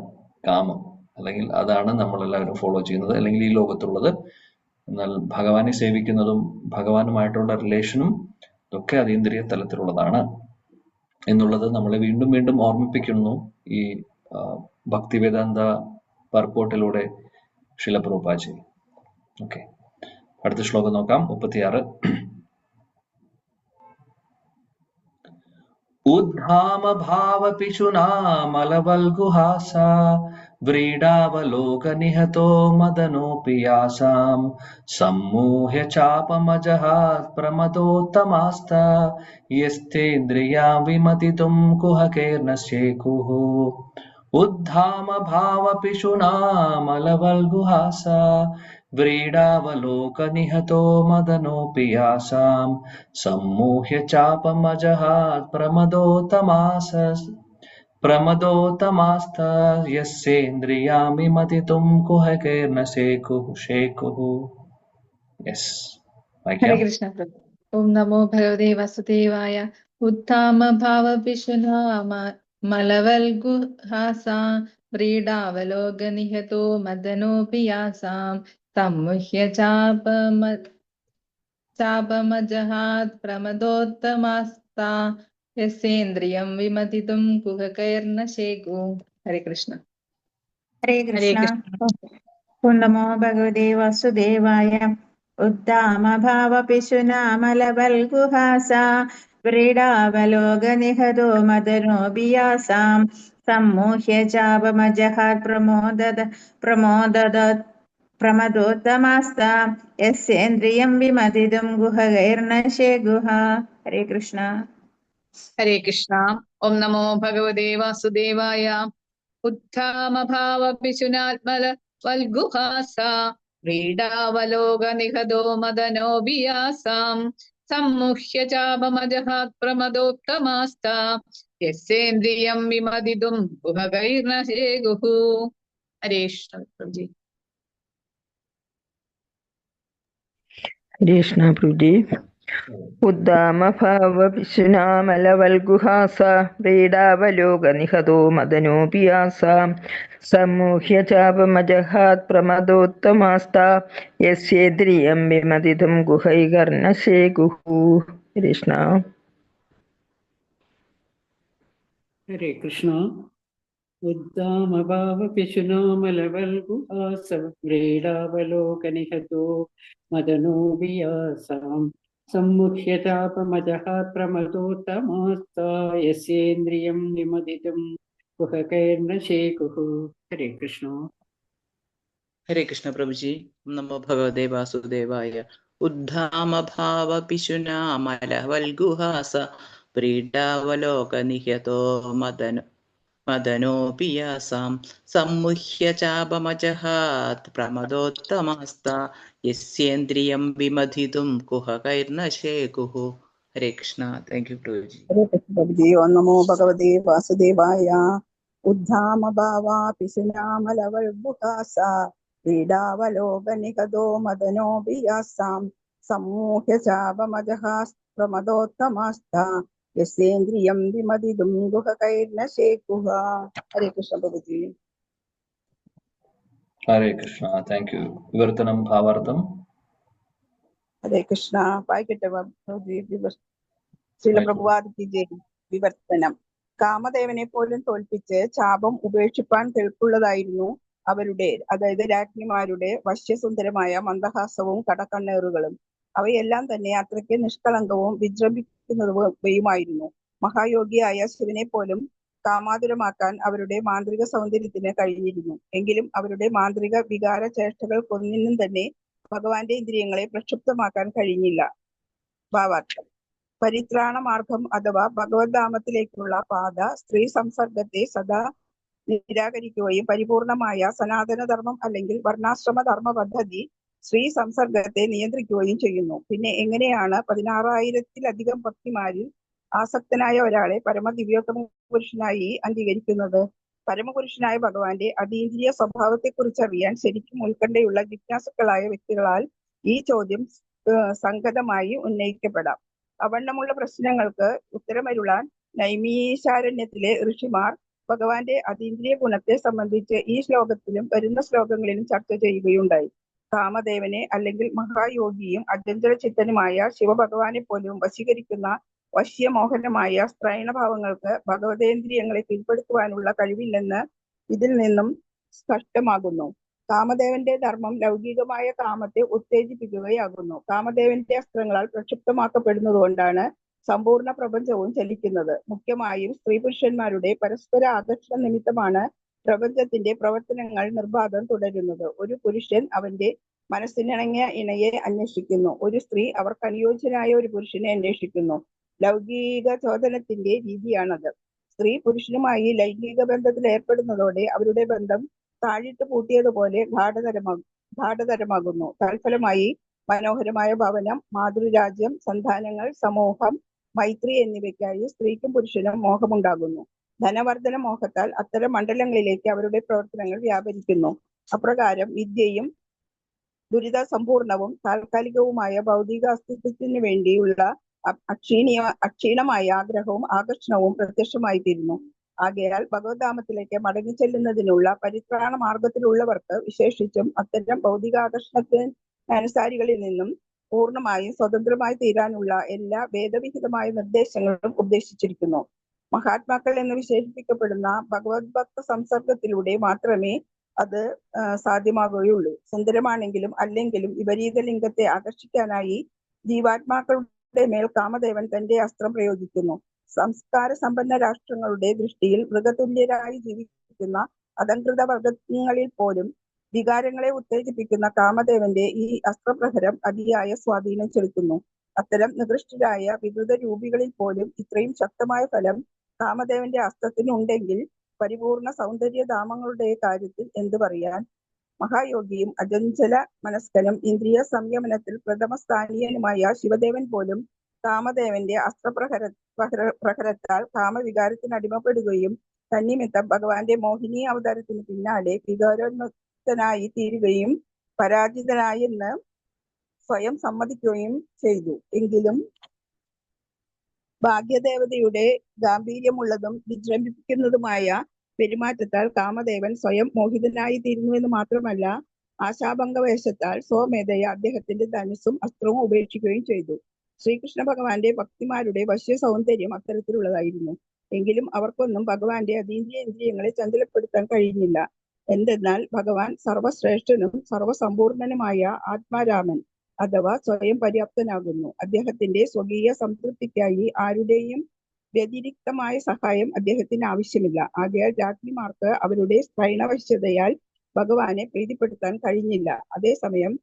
കാമം, അല്ലെങ്കിൽ അതാണ് നമ്മളെല്ലാവരും ഫോളോ ചെയ്യുന്നത്, അല്ലെങ്കിൽ ഈ ലോകത്തുള്ളത്. എന്നാൽ ഭഗവാനെ സേവിക്കുന്നതും ഭഗവാനുമായിട്ടുള്ള റിലേഷനും ഇതൊക്കെ അതീന്ദ്രിയ തലത്തിലുള്ളതാണ് എന്നുള്ളത് നമ്മളെ വീണ്ടും വീണ്ടും ഓർമ്മിപ്പിക്കുന്നു ഈ ഭക്തിവേദാന്ത പർപ്പോട്ടിലൂടെ ശിലപ്രഭുപാദി. ഓക്കെ, അടുത്ത ശ്ലോകം നോക്കാം. 36. ഉദ്ധാമ ഭാവപിശുനാമലവൽഗുഹാസാ വ്രീഡാവലോക നിഹതോ മദനോപി യാസാം സമ്മൂഹ്യ ചാപമജഹാത് പ്രമദോത്തമാസ്ത യസ്തേന്ദ്രിയാം വിമതിതും കുഹകേർനശ്യേകുഃ. ഉദ്ധാമ ഭാവപിശുനാമലവൽഗുഹാസാ വ്രീഡാവലോക നിഹതോ മദനോപി യാസാം സമ്മൂഹ്യ ചാപമജഹാത് പ്രമദോത്തമാസ്ത യസ്യേന്ദ്രിയാം വിമതിതും കുഹകേർനശ്യേകുഃ. യെസ്, ഹരേ കൃഷ്ണ പ്രഭു. ഓം നമോ ഭഗവതേ വാസുദേവായ. ഉത്ഥാമ ഭാവപിശുനാമ മലവൽഗുഹാസാ വ്രീഡാവലോക നിഹതോ മദനോപി യാസാം സമ്മുഹ്യ ചാപമജഹാത് പ്രമദോത്തമാസ്താ യസ്യേന്ദ്രിയം വിമതിതും കുഹകൈർനശ്യേകുഃ. ഹരേ കൃഷ്ണ. ഹരേ കൃഷ്ണ. ഓം നമോ ഭഗവതേ വാസുദേവായ. ഉദ്ദാമ ഭാവപിശുനാമലവൽഗുഹാസാ വ്രീഡാവലോക നിഹതോ മദനോപി യാസാം സമ്മൂഹ്യ ചാപമജഹാത് പ്രമദോത്തമാസ്താ യസ്യേന്ദ്രിയം വിമതിതും കുഹകൈർനശ്യേകുഃ. ഹരേ കൃഷ്ണ. ഹരേ കൃഷ്ണ. ഓം നമോ ഭഗവതേ വാസുദേവായ. ഉത്ഥാമഭാവപിശുനാത്മല വൽഗുഹാസ വ്രീഡാവലോക നിഹതോ മദനോ വിയാസാം സമ്മുഹ്യ ചാപമജഹാത് പ്രമദോത്തമാസ്ത യസ്യേന്ദ്രിയം വിമദിതും ഗുഹകൈർനശേഗുഹു. ഹരേ കൃഷ്ണ. കൃഷ്ണ പ്രഭുജി. ഉദ്ദാമഭാവപിശുനാമലവൽഗുഹാസ വ്രീഡാവലോകനിഹതോ മദനോപിയാസ സമ്മൂഹ്യ ചാപമജഹാത് പ്രമദോത്തമാസ്ത യസ്യേന്ദ്രിയം വിമദിതും ഗുഹൈകർണശേകുഹു. കൃഷ്ണ. ഹരേ കൃഷ്ണ. ഉദ്ദാമഭാവപിശുനാമലവൽഗുഹാസവ്രീഡാവലോകനിഹതോ മദനോപിയാസാം സമ്മുഹ്യ ചാപമജഹാത് പ്രമദോത്തമാസ്ത യസ്യേന്ദ്രിയം വിമദിതും ഗുഹകൈർനശേകുഹു. ഹരേ കൃഷ്ണ. ഹരേ കൃഷ്ണ പ്രഭുജി. നമോ ഭഗവതേ വാസുദേവായ. ഉദ്ധാമഭാവപിശുനാമലവൽഗുഹാസ വ്രീഡാവലോകനിഹതോ മദനോപിയാസാം സമ്മുഹ്യ ചാപമജഹാത് പ്രമദോത്തമാസ്ത യസ്യേന്ദ്രിയം വിമദിതും കുഹകൈർനശേകുഹു. ഹരേ കൃഷ്ണ. Thank you Prabhuji. ഹരേ കൃഷ്ണ പ്രഭുജി. ഓം നമോ ഭഗവതേ വാസുദേവായ. ഉദ്ധാമഭാവാപിശുനാമലവൽഗുഹാസ ക്രീഡാവലോകനിഹതോ മദനോപിയാസാം സമ്മൂഹ്യ ചാപമജഹാസ്പ്രമദോത്തമാസ്ത യസ്യേന്ദ്രിയം വിമദിതും ഗുഹകൈർനശേകുഹ. ഹരേ കൃഷ്ണ പ്രഭുജി. ഹരേ കൃഷ്ണ. Thank you. വിവർത്തനം ഭാവാർത്ഥം. ഹരേ കൃഷ്ണ. വായിക്കട്ടെ പ്രഭുജി. ശ്രീല പ്രഭുപാദ് കി ജയ്. വിവർത്തനം. കാമദേവനെ പോലും തോൽപ്പിച്ച് ചാപം ഉപേക്ഷിപ്പാൻ കെൽപ്പുള്ളതായിരുന്നു അവരുടെ, അതായത് രാജ്ഞിമാരുടെ വശ്യസുന്ദരമായ മന്ദഹാസവും കടക്കണ്ണേറുകളും. അവയെല്ലാം തന്നെ അത്രയ്ക്ക് നിഷ്കളങ്കവും വിജൃംഭിക്കുന്നവയുമായിരുന്നു. മഹായോഗിയായ ശിവനെ പോലും കാമാതുരമാക്കാൻ അവരുടെ മാന്ത്രിക സൗന്ദര്യത്തിന് കഴിഞ്ഞിരുന്നു. എങ്കിലും അവരുടെ മാന്ത്രിക വികാര ചേഷ്ടകൾക്കൊന്നിനും തന്നെ ഭഗവാന്റെ ഇന്ദ്രിയങ്ങളെ പ്രക്ഷുബ്ധമാക്കാൻ കഴിഞ്ഞില്ല. ഭാവാർത്ഥം. പരിത്രാണ മാർഗം അഥവാ ഭഗവദ്ധാമത്തിലേക്കുള്ള പാത സ്ത്രീ സംസർഗത്തെ സദാ നിരാകരിക്കുകയും പരിപൂർണമായ സനാതനധർമ്മം അല്ലെങ്കിൽ വർണ്ണാശ്രമ ധർമ്മ പദ്ധതി സ്ത്രീ സംസർഗത്തെ നിയന്ത്രിക്കുകയും ചെയ്യുന്നു. പിന്നെ എങ്ങനെയാണ് 16,000-ലധികം ഭക്തിമാരിൽ ആസക്തനായ ഒരാളെ പരമദിവ്യോത്തമ പുരുഷനായി അംഗീകരിക്കുന്നത്? പരമപുരുഷനായ ഭഗവാന്റെ അതീന്ദ്രിയ സ്വഭാവത്തെക്കുറിച്ച് അറിയാൻ ശരിക്കും ഉത്കണ്ഠയുള്ള ജിജ്ഞാസുക്കളായ വ്യക്തികളാൽ ഈ ചോദ്യം സംഗതമായി ഉന്നയിക്കപ്പെടാം. അവണ്ണമുള്ള പ്രശ്നങ്ങൾക്ക് ഉത്തരമരുളാൻ നൈമീശാരണ്യത്തിലെ ഋഷിമാർ ഭഗവാന്റെ അതീന്ദ്രിയ ഗുണത്തെ സംബന്ധിച്ച് ഈ ശ്ലോകത്തിലും വരുന്ന ശ്ലോകങ്ങളിലും ചർച്ച ചെയ്യുകയുണ്ടായി. കാമദേവനെ അല്ലെങ്കിൽ മഹായോഗിയും അജഞ്ചല ചിത്തനുമായ ശിവഭഗവാനെ പോലും വശീകരിക്കുന്ന വശ്യമോഹനമായ സ്ത്രൈണഭാവങ്ങൾക്ക് ഭഗവതേന്ദ്രിയങ്ങളെ കീഴ്പ്പെടുത്തുവാനുള്ള കഴിവില്ലെന്ന് ഇതിൽ നിന്നും സ്പഷ്ടമാകുന്നു. കാമദേവന്റെ ധർമ്മം ലൗകികമായ കാമത്തെ ഉത്തേജിപ്പിക്കുകയാകുന്നു. കാമദേവന്റെ അസ്ത്രങ്ങളാൽ പ്രക്ഷുബ്ധമാക്കപ്പെടുന്നതുകൊണ്ടാണ് സമ്പൂർണ്ണ പ്രപഞ്ചവും ചലിക്കുന്നത്. മുഖ്യമായും സ്ത്രീ പുരുഷന്മാരുടെ പരസ്പര ആകർഷണ നിമിത്തമാണ് പ്രപഞ്ചത്തിന്റെ പ്രവർത്തനങ്ങൾ നിർബാധം തുടരുന്നത്. ഒരു പുരുഷൻ അവന്റെ മനസ്സിനിണങ്ങിയ ഇണയെ അന്വേഷിക്കുന്നു. ഒരു സ്ത്രീ അവർക്ക് അനുയോജ്യനായ ഒരു പുരുഷനെ അന്വേഷിക്കുന്നു. ലൗകിക ചോദനത്തിന്റെ രീതിയാണത്. സ്ത്രീ പുരുഷനുമായി ലൈംഗിക ബന്ധത്തിൽ ഏർപ്പെടുന്നതോടെ അവരുടെ ബന്ധം താഴിട്ട് പൂട്ടിയതുപോലെ ഗാഠതരമാകുന്നു. തൽഫലമായി മനോഹരമായ ഭവനം, മാതൃരാജ്യം, സന്താനങ്ങൾ, സമൂഹം, മൈത്രി എന്നിവയ്ക്കായി സ്ത്രീക്കും പുരുഷനും മോഹമുണ്ടാകുന്നു. ധനവർദ്ധന മോഹത്താൽ അത്തരം മണ്ഡലങ്ങളിലേക്ക് അവരുടെ പ്രവർത്തനങ്ങൾ വ്യാപരിക്കുന്നു. അപ്രകാരം വിദ്യയും ദുരിത സമ്പൂർണവും താൽക്കാലികവുമായ ഭൗതിക അസ്തിത്വത്തിന് വേണ്ടിയുള്ള അക്ഷീണമായ ആഗ്രഹവും ആകർഷണവും പ്രത്യക്ഷമായി തീരുന്നു. ആകയാൽ ഭഗവദ്ധാമത്തിലേക്ക് മടങ്ങിച്ചെല്ലുന്നതിനുള്ള പരിത്രാണ മാർഗത്തിലുള്ളവർക്ക് വിശേഷിച്ചും അത്തരം ഭൗതികാകർഷണത്തിനനുസാരികളിൽ നിന്നും പൂർണ്ണമായും സ്വതന്ത്രമായി തീരാനുള്ള എല്ലാ വേദവിഹിതമായ നിർദ്ദേശങ്ങളും ഉപദേശിച്ചിരിക്കുന്നു. മഹാത്മാക്കൾ എന്ന് വിശേഷിപ്പിക്കപ്പെടുന്ന ഭഗവത് ഭക്ത സംസർഗത്തിലൂടെ മാത്രമേ അത് സാധ്യമാകുകയുള്ളൂ. സുന്ദരമാണെങ്കിലും അല്ലെങ്കിലും വിപരീത ലിംഗത്തെ ആകർഷിക്കാനായി ജീവാത്മാക്കളുടെ മേൽ കാമദേവൻ തന്റെ അസ്ത്രം പ്രയോഗിക്കുന്നു. സംസ്കാര സമ്പന്ന രാഷ്ട്രങ്ങളുടെ ദൃഷ്ടിയിൽ മൃഗതുല്യരായി ജീവിക്കുന്ന അലങ്കൃത വർഗങ്ങളിൽ പോലും വികാരങ്ങളെ ഉത്തേജിപ്പിക്കുന്ന കാമദേവന്റെ ഈ അസ്ത്രപ്രഹരം അതിയായ സ്വാധീനം ചെലുത്തുന്നു. അത്തരം നികൃഷ്ടരായ വികൃത രൂപികളിൽ പോലും ഇത്രയും ശക്തമായ ഫലം കാമദേവന്റെ അസ്ത്രത്തിനുണ്ടെങ്കിൽ പരിപൂർണ സൗന്ദര്യധാമങ്ങളുടെ കാര്യത്തിൽ എന്തു പറയാൻ? മഹായോഗിയും അചഞ്ചല മനസ്കനും ഇന്ദ്രിയ സംയമനത്തിൽ പ്രഥമസ്ഥാനീയനുമായ ശിവദേവൻ പോലും കാമദേവന്റെ പ്രഹരത്താൽ കാമവികാരത്തിന് അടിമപ്പെടുകയും തന്നിമിത്തം ഭഗവാന്റെ മോഹിനി അവതാരത്തിന് പിന്നാലെ വികാരോന്മുക്തനായി തീരുകയും പരാജിതനായെന്ന് സ്വയം സമ്മതിക്കുകയും ചെയ്തു. എങ്കിലും ഭാഗ്യദേവതയുടെ ഗാംഭീര്യമുള്ളതും വിജൃംഭിപ്പിക്കുന്നതുമായ പെരുമാറ്റത്താൽ കാമദേവൻ സ്വയം മോഹിതനായി തീരുന്നുവെന്ന് മാത്രമല്ല, ആശാഭംഗവേഷത്താൽ സ്വമേധയ അദ്ദേഹത്തിന്റെ ധനുസ്സും അസ്ത്രവും ഉപേക്ഷിക്കുകയും ചെയ്തു. ശ്രീകൃഷ്ണ ഭഗവാന്റെ ഭക്തിമാരുടെ വശ്യ സൗന്ദര്യം അത്തരത്തിലുള്ളതായിരുന്നു. എങ്കിലും അവർക്കൊന്നും ഭഗവാന്റെ അതീന്ദ്രിയ ഇന്ദ്രിയങ്ങളെ ചഞ്ചലപ്പെടുത്താൻ കഴിഞ്ഞില്ല. എന്തെന്നാൽ ഭഗവാൻ സർവശ്രേഷ്ഠനും സർവസമ്പൂർണനുമായ ആത്മാരാമൻ അഥവാ സ്വയം പര്യാപ്തനാകുന്നു. അദ്ദേഹത്തിന്റെ സ്വകീയ സംതൃപ്തിക്കായി ആരുടെയും വ്യതിരിക്തമായ സഹായം അദ്ദേഹത്തിന് ആവശ്യമില്ല. ആകയാൽ രാജ്ഞിമാർക്ക് അവരുടെ സ്ത്രൈണവശ്യതയാൽ ഭഗവാനെ പ്രീതിപ്പെടുത്താൻ കഴിഞ്ഞില്ല. അതേസമയം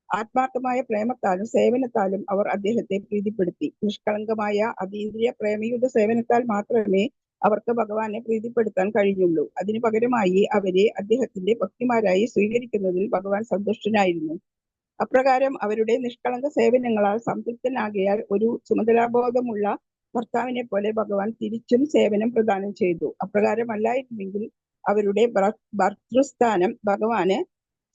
ആത്മാർത്ഥമായ പ്രേമത്താലും സേവനത്താലും അവർ അദ്ദേഹത്തെ പ്രീതിപ്പെടുത്തി. നിഷ്കളങ്കമായ അതീന്ദ്രിയ പ്രേമയുത സേവനത്താൽ മാത്രമേ അവർക്ക് ഭഗവാനെ പ്രീതിപ്പെടുത്താൻ കഴിഞ്ഞുള്ളൂ. അതിനു പകരമായി അവരെ അദ്ദേഹത്തിന്റെ ഭക്തിമാരായി സ്വീകരിക്കുന്നതിൽ ഭഗവാൻ സന്തുഷ്ടനായിരുന്നു. അപ്രകാരം അവരുടെ നിഷ്കളങ്ക സേവനങ്ങളാൽ സംതൃപ്തനാകിയാൽ ഒരു ചുമതലാബോധമുള്ള ഭർത്താവിനെ പോലെ ഭഗവാൻ തിരിച്ചും സേവനം പ്രദാനം ചെയ്തു. അപ്രകാരമല്ലായിരുന്നെങ്കിൽ അവരുടെ ഭർതൃസ്ഥാനം ഭഗവാന്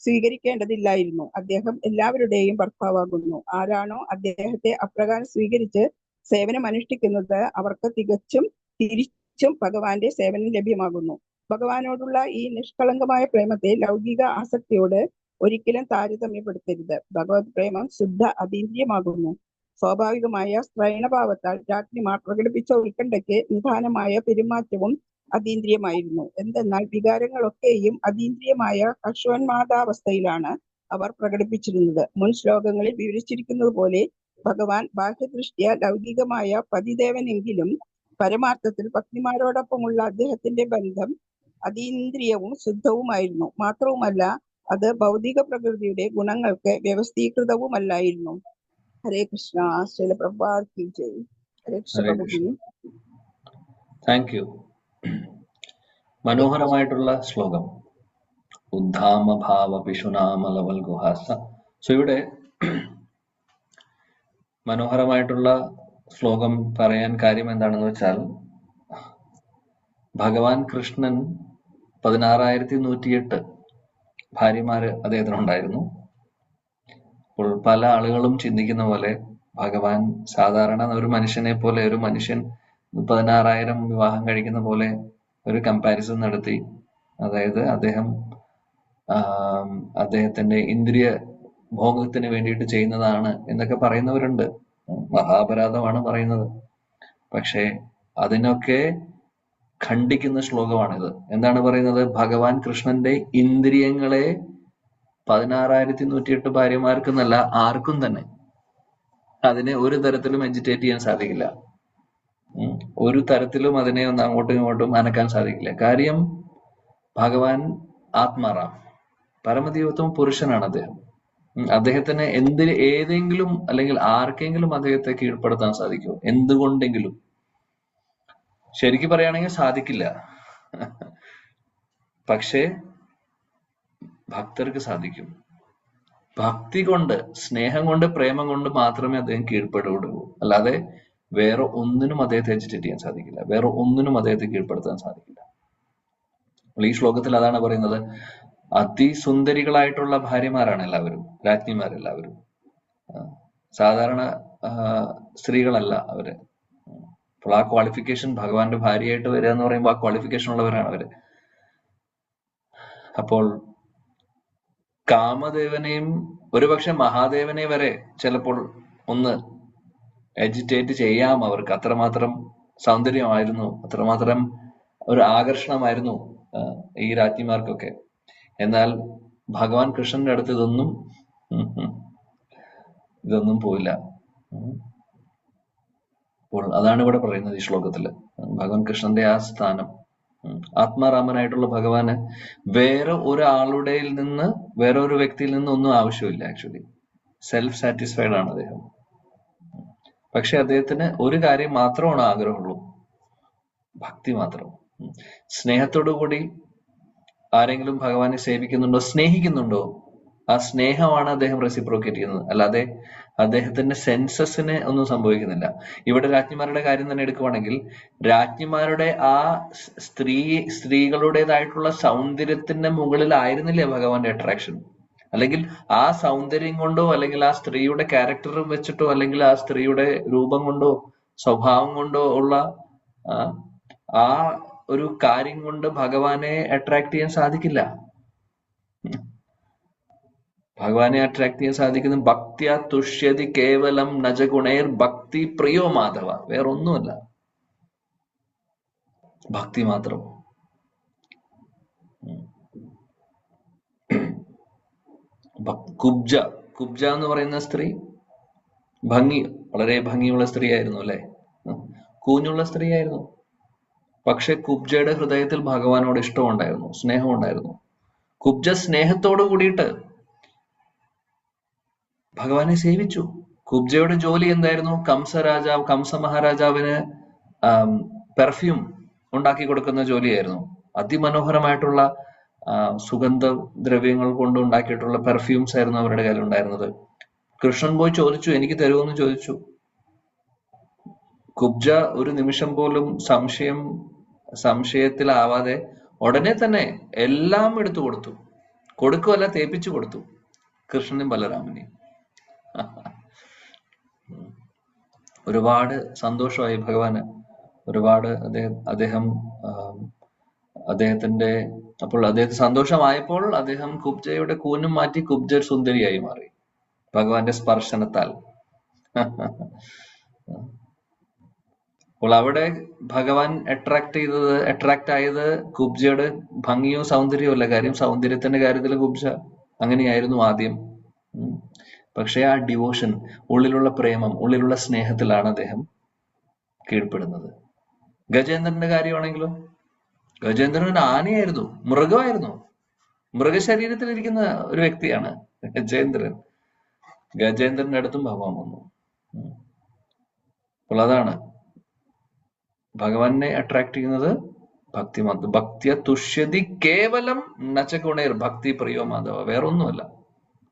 സ്വീകരിക്കേണ്ടതില്ലായിരുന്നു. അദ്ദേഹം എല്ലാവരുടെയും ഭർത്താവാകുന്നു. ആരാണോ അദ്ദേഹത്തെ അപ്രകാരം സ്വീകരിച്ച് സേവനം അനുഷ്ഠിക്കുന്നത് അവർക്ക് തിരിച്ചും ഭഗവാന്റെ സേവനം ലഭ്യമാകുന്നു. ഭഗവാനോടുള്ള ഈ നിഷ്കളങ്കമായ പ്രേമത്തെ ലൗകിക ആസക്തിയോട് ഒരിക്കലും താരതമ്യപ്പെടുത്തരുത്. ഭഗവത് പ്രേമം ശുദ്ധ അതീന്ദ്രിയമാകുന്നു. സ്വാഭാവികമായ സ്ത്രൈണഭാവത്താൽ രാജ്ഞിമാർ പ്രകടിപ്പിച്ച ഉത്കണ്ഠയ്ക്ക് നിദാനമായ പെരുമാറ്റവും അതീന്ദ്രിയമായിരുന്നു. എന്തെന്നാൽ വികാരങ്ങളൊക്കെയും അതീന്ദ്രിയമായ ഹർഷോന്മാദാവസ്ഥയിലാണ് അവർ പ്രകടിപ്പിച്ചിരുന്നത്. മുൻ ശ്ലോകങ്ങളിൽ വിവരിച്ചിരിക്കുന്നത് പോലെ ഭഗവാൻ ബാഹ്യദൃഷ്ട്യ ലൗകികമായ പതിദേവനെങ്കിലും പരമാർത്ഥത്തിൽ പത്നിമാരോടൊപ്പമുള്ള അദ്ദേഹത്തിന്റെ ബന്ധം അതീന്ദ്രിയവും ശുദ്ധവുമായിരുന്നു. മാത്രവുമല്ല, അത് ഭൗതിക പ്രകൃതിയുടെ ഗുണങ്ങൾക്ക് വ്യവസ്ഥീകൃതവുമല്ലായിരുന്നു. ഹരേ കൃഷ്ണ. ശ്രീല പ്രഭുപാദ് കി ജയ്. ഹരേ കൃഷ്ണ. Thank you. മനോഹരമായിട്ടുള്ള ശ്ലോകം. ഉദ്ധാമ ഭാവ പിശുനാമലവൽ ഗുഹാസ. സോ ഇവിടെ മനോഹരമായിട്ടുള്ള ശ്ലോകം പറയാൻ കാര്യം എന്താണെന്ന് വെച്ചാൽ, ഭഗവാൻ കൃഷ്ണൻ 16,108 ഭാര്യമാര് അദ്ദേഹത്തിനുണ്ടായിരുന്നു. അപ്പോൾ പല ആളുകളും ചിന്തിക്കുന്ന പോലെ ഭഗവാൻ സാധാരണ ഒരു മനുഷ്യനെ പോലെ, ഒരു മനുഷ്യൻ 16,000 വിവാഹം കഴിക്കുന്ന പോലെ ഒരു കമ്പാരിസൺ നടത്തി. അതായത് അദ്ദേഹത്തിന്റെ ഇന്ദ്രിയ ഭോഗത്തിന് വേണ്ടിയിട്ട് ചെയ്യുന്നതാണ് എന്നൊക്കെ പറയുന്നവരുണ്ട്. മഹാപരാധമാണ് പറയുന്നത്. പക്ഷെ അതിനൊക്കെ ഖണ്ഡിക്കുന്ന ശ്ലോകമാണിത്. എന്താണ് പറയുന്നത്? ഭഗവാൻ കൃഷ്ണന്റെ ഇന്ദ്രിയങ്ങളെ 16,108 ഭാര്യമാർക്കെന്നല്ല, ആർക്കും തന്നെ അതിനെ ഒരു തരത്തിലും എജിറ്റേറ്റ് ചെയ്യാൻ സാധിക്കില്ല. ഒരു തരത്തിലും അതിനെ ഒന്ന് അങ്ങോട്ടും ഇങ്ങോട്ടും അനക്കാൻ സാധിക്കില്ല. കാര്യം ഭഗവാൻ ആത്മാറാം, പരമദൈവത്വം പുരുഷനാണ് അദ്ദേഹം. അദ്ദേഹത്തിന് ഏതെങ്കിലും അല്ലെങ്കിൽ ആർക്കെങ്കിലും അദ്ദേഹത്തെ കീഴ്പ്പെടുത്താൻ സാധിക്കുമോ? എന്തുകൊണ്ടെങ്കിലും? ശരിക്കും പറയുകയാണെങ്കിൽ സാധിക്കില്ല. പക്ഷേ ഭക്തർക്ക് സാധിക്കും. ഭക്തി കൊണ്ട്, സ്നേഹം കൊണ്ട്, പ്രേമം കൊണ്ട് മാത്രമേ അദ്ദേഹം കീഴ്പ്പെടുകയുള്ളൂ. അല്ലാതെ വേറെ ഒന്നിനും അദ്ദേഹത്തെ എജിറ്റേറ്റ് ചെയ്യാൻ സാധിക്കില്ല. വേറെ ഒന്നിനും അദ്ദേഹത്തെ കീഴ്പ്പെടുത്താൻ സാധിക്കില്ല. ഈ ശ്ലോകത്തിൽ അതാണ് പറയുന്നത്. അതിസുന്ദരികളായിട്ടുള്ള ഭാര്യമാരാണ് എല്ലാവരും, രാജ്ഞിമാരെല്ലാവരും. സാധാരണ സ്ത്രീകളല്ല അവര്. അപ്പോൾ ആ ക്വാളിഫിക്കേഷൻ, ഭഗവാന്റെ ഭാര്യയായിട്ട് വരിക എന്ന് പറയുമ്പോൾ ആ ക്വാളിഫിക്കേഷൻ ഉള്ളവരാണ് അവര്. അപ്പോൾ കാമദേവനെയും ഒരുപക്ഷെ മഹാദേവനെ വരെ ചിലപ്പോൾ ഒന്ന് എജിറ്റേറ്റ് ചെയ്യാം അവർക്ക്. അത്രമാത്രം സൗന്ദര്യമായിരുന്നു, അത്രമാത്രം ഒരു ആകർഷണമായിരുന്നു ഈ രാജ്ഞിമാർക്കൊക്കെ. എന്നാൽ ഭഗവാൻ കൃഷ്ണന്റെ അടുത്ത് ഇതൊന്നും പോയില്ല. അപ്പോൾ അതാണ് ഇവിടെ പറയുന്നത് ഈ ശ്ലോകത്തില്. ഭഗവാൻ കൃഷ്ണന്റെ ആ സ്ഥാനം, ആത്മാരാമനായിട്ടുള്ള ഭഗവാന് വേറെ ഒരാളുടെ നിന്ന്, വേറെ ഒരു വ്യക്തിയിൽ നിന്ന് ഒന്നും ആവശ്യമില്ല. ആക്ച്വലി സെൽഫ് സാറ്റിസ്ഫൈഡ് ആണ് അദ്ദേഹം. പക്ഷെ അദ്ദേഹത്തിന് ഒരു കാര്യം മാത്രമാണ് ആഗ്രഹമുള്ളൂ, ഭക്തി മാത്രം. സ്നേഹത്തോടു കൂടി ആരെങ്കിലും ഭഗവാനെ സേവിക്കുന്നുണ്ടോ, സ്നേഹിക്കുന്നുണ്ടോ, ആ സ്നേഹമാണ് അദ്ദേഹം റെസിപ്രോക്കേറ്റ് ചെയ്യുന്നത്. അല്ലാതെ അദ്ദേഹത്തിന്റെ സെൻസസിന് ഒന്നും സംഭവിക്കുന്നില്ല. ഇവിടെ രാജ്ഞിമാരുടെ കാര്യം തന്നെ എടുക്കുവാണെങ്കിൽ, രാജ്ഞിമാരുടെ ആ സ്ത്രീകളുടേതായിട്ടുള്ള സൗന്ദര്യത്തിന്റെ മുകളിലായിരുന്നില്ലേ ഭഗവാന്റെ അട്രാക്ഷൻ? അല്ലെങ്കിൽ ആ സൗന്ദര്യം കൊണ്ടോ, അല്ലെങ്കിൽ ആ സ്ത്രീയുടെ ക്യാരക്ടർ വെച്ചിട്ടോ, അല്ലെങ്കിൽ ആ സ്ത്രീയുടെ രൂപം കൊണ്ടോ സ്വഭാവം കൊണ്ടോ ഉള്ള ആ ഒരു കാര്യം കൊണ്ട് ഭഗവാനെ അട്രാക്ട് ചെയ്യാൻ സാധിക്കില്ല. ഭഗവാനെ അട്രാക്ട് ചെയ്യാൻ സാധിക്കുന്ന ഭക്തിയ തുഷ്യതി കേവലം നജഗുണേർ ഭക്തി പ്രിയോ മാധവ, വേറൊന്നുമല്ല, ഭക്തി മാത്രം. കുബ്ജ എന്ന് പറയുന്ന സ്ത്രീ വളരെ ഭംഗിയുള്ള സ്ത്രീയായിരുന്നു അല്ലെ, കൂഞ്ഞുള്ള സ്ത്രീയായിരുന്നു. പക്ഷെ കുബ്ജയുടെ ഹൃദയത്തിൽ ഭഗവാനോട് ഇഷ്ടമുണ്ടായിരുന്നു, സ്നേഹമുണ്ടായിരുന്നു. കുബ്ജ സ്നേഹത്തോട് കൂടിയിട്ട് ഭഗവാനെ സേവിച്ചു. കുബ്ജയുടെ ജോലി എന്തായിരുന്നു? കംസ മഹാരാജാവിന് പെർഫ്യൂം ഉണ്ടാക്കി കൊടുക്കുന്ന ജോലിയായിരുന്നു. അതിമനോഹരമായിട്ടുള്ള സുഗന്ധ ദ്രവ്യങ്ങൾ കൊണ്ട് ഉണ്ടാക്കിയിട്ടുള്ള പെർഫ്യൂംസ് ആയിരുന്നു അവരുടെ കയ്യിൽ ഉണ്ടായിരുന്നത്. കൃഷ്ണൻ പോയി ചോദിച്ചു, എനിക്ക് തരുമെന്ന് ചോദിച്ചു. കുബ്ജ ഒരു നിമിഷം പോലും സംശയത്തിലാവാതെ ഉടനെ തന്നെ എല്ലാം എടുത്തു കൊടുത്തു. കൊടുക്കുമല്ല, തേപ്പിച്ചു കൊടുത്തു കൃഷ്ണനും ബലരാമനെയും. ഒരുപാട് സന്തോഷമായി ഭഗവാന്. ഒരുപാട് അദ്ദേഹത്തിന് സന്തോഷമായപ്പോൾ അദ്ദേഹം കുബ്ജയുടെ കൂനും മാറ്റി കുബ്ജ സുന്ദരിയായി മാറി ഭഗവാന്റെ സ്പർശനത്താൽ. അപ്പോൾ അവിടെ ഭഗവാൻ അട്രാക്ട് ആയത് കുബ്ജയുടെ ഭംഗിയോ സൗന്ദര്യമോ അല്ല. കാര്യം സൗന്ദര്യത്തിന്റെ കാര്യത്തിൽ കുബ്ജ അങ്ങനെയായിരുന്നു ആദ്യം. പക്ഷെ ആ ഡിവോഷൻ, ഉള്ളിലുള്ള പ്രേമം, ഉള്ളിലുള്ള സ്നേഹത്തിലാണ് അദ്ദേഹം കീഴ്പ്പെടുന്നത്. ഗജേന്ദ്രന്റെ കാര്യമാണെങ്കിലോ, ഗജേന്ദ്രൻ ഒരു ആനയായിരുന്നു, മൃഗമായിരുന്നു, മൃഗശരീരത്തിലിരിക്കുന്ന ഒരു വ്യക്തിയാണ് ഗജേന്ദ്രൻ. ഗജേന്ദ്രന്റെ അടുത്തും ഭഗവാൻ വന്നു. അപ്പോൾ അതാണ് ഭഗവാനെ അട്രാക്ട് ചെയ്യുന്നത് ഭക്തി മാത്രം. ഭക്തിയ തുഷ്യതി കേവലം നചഗുണേർ ഭക്തി പ്രിയോ മാധവ, വേറൊന്നുമല്ല,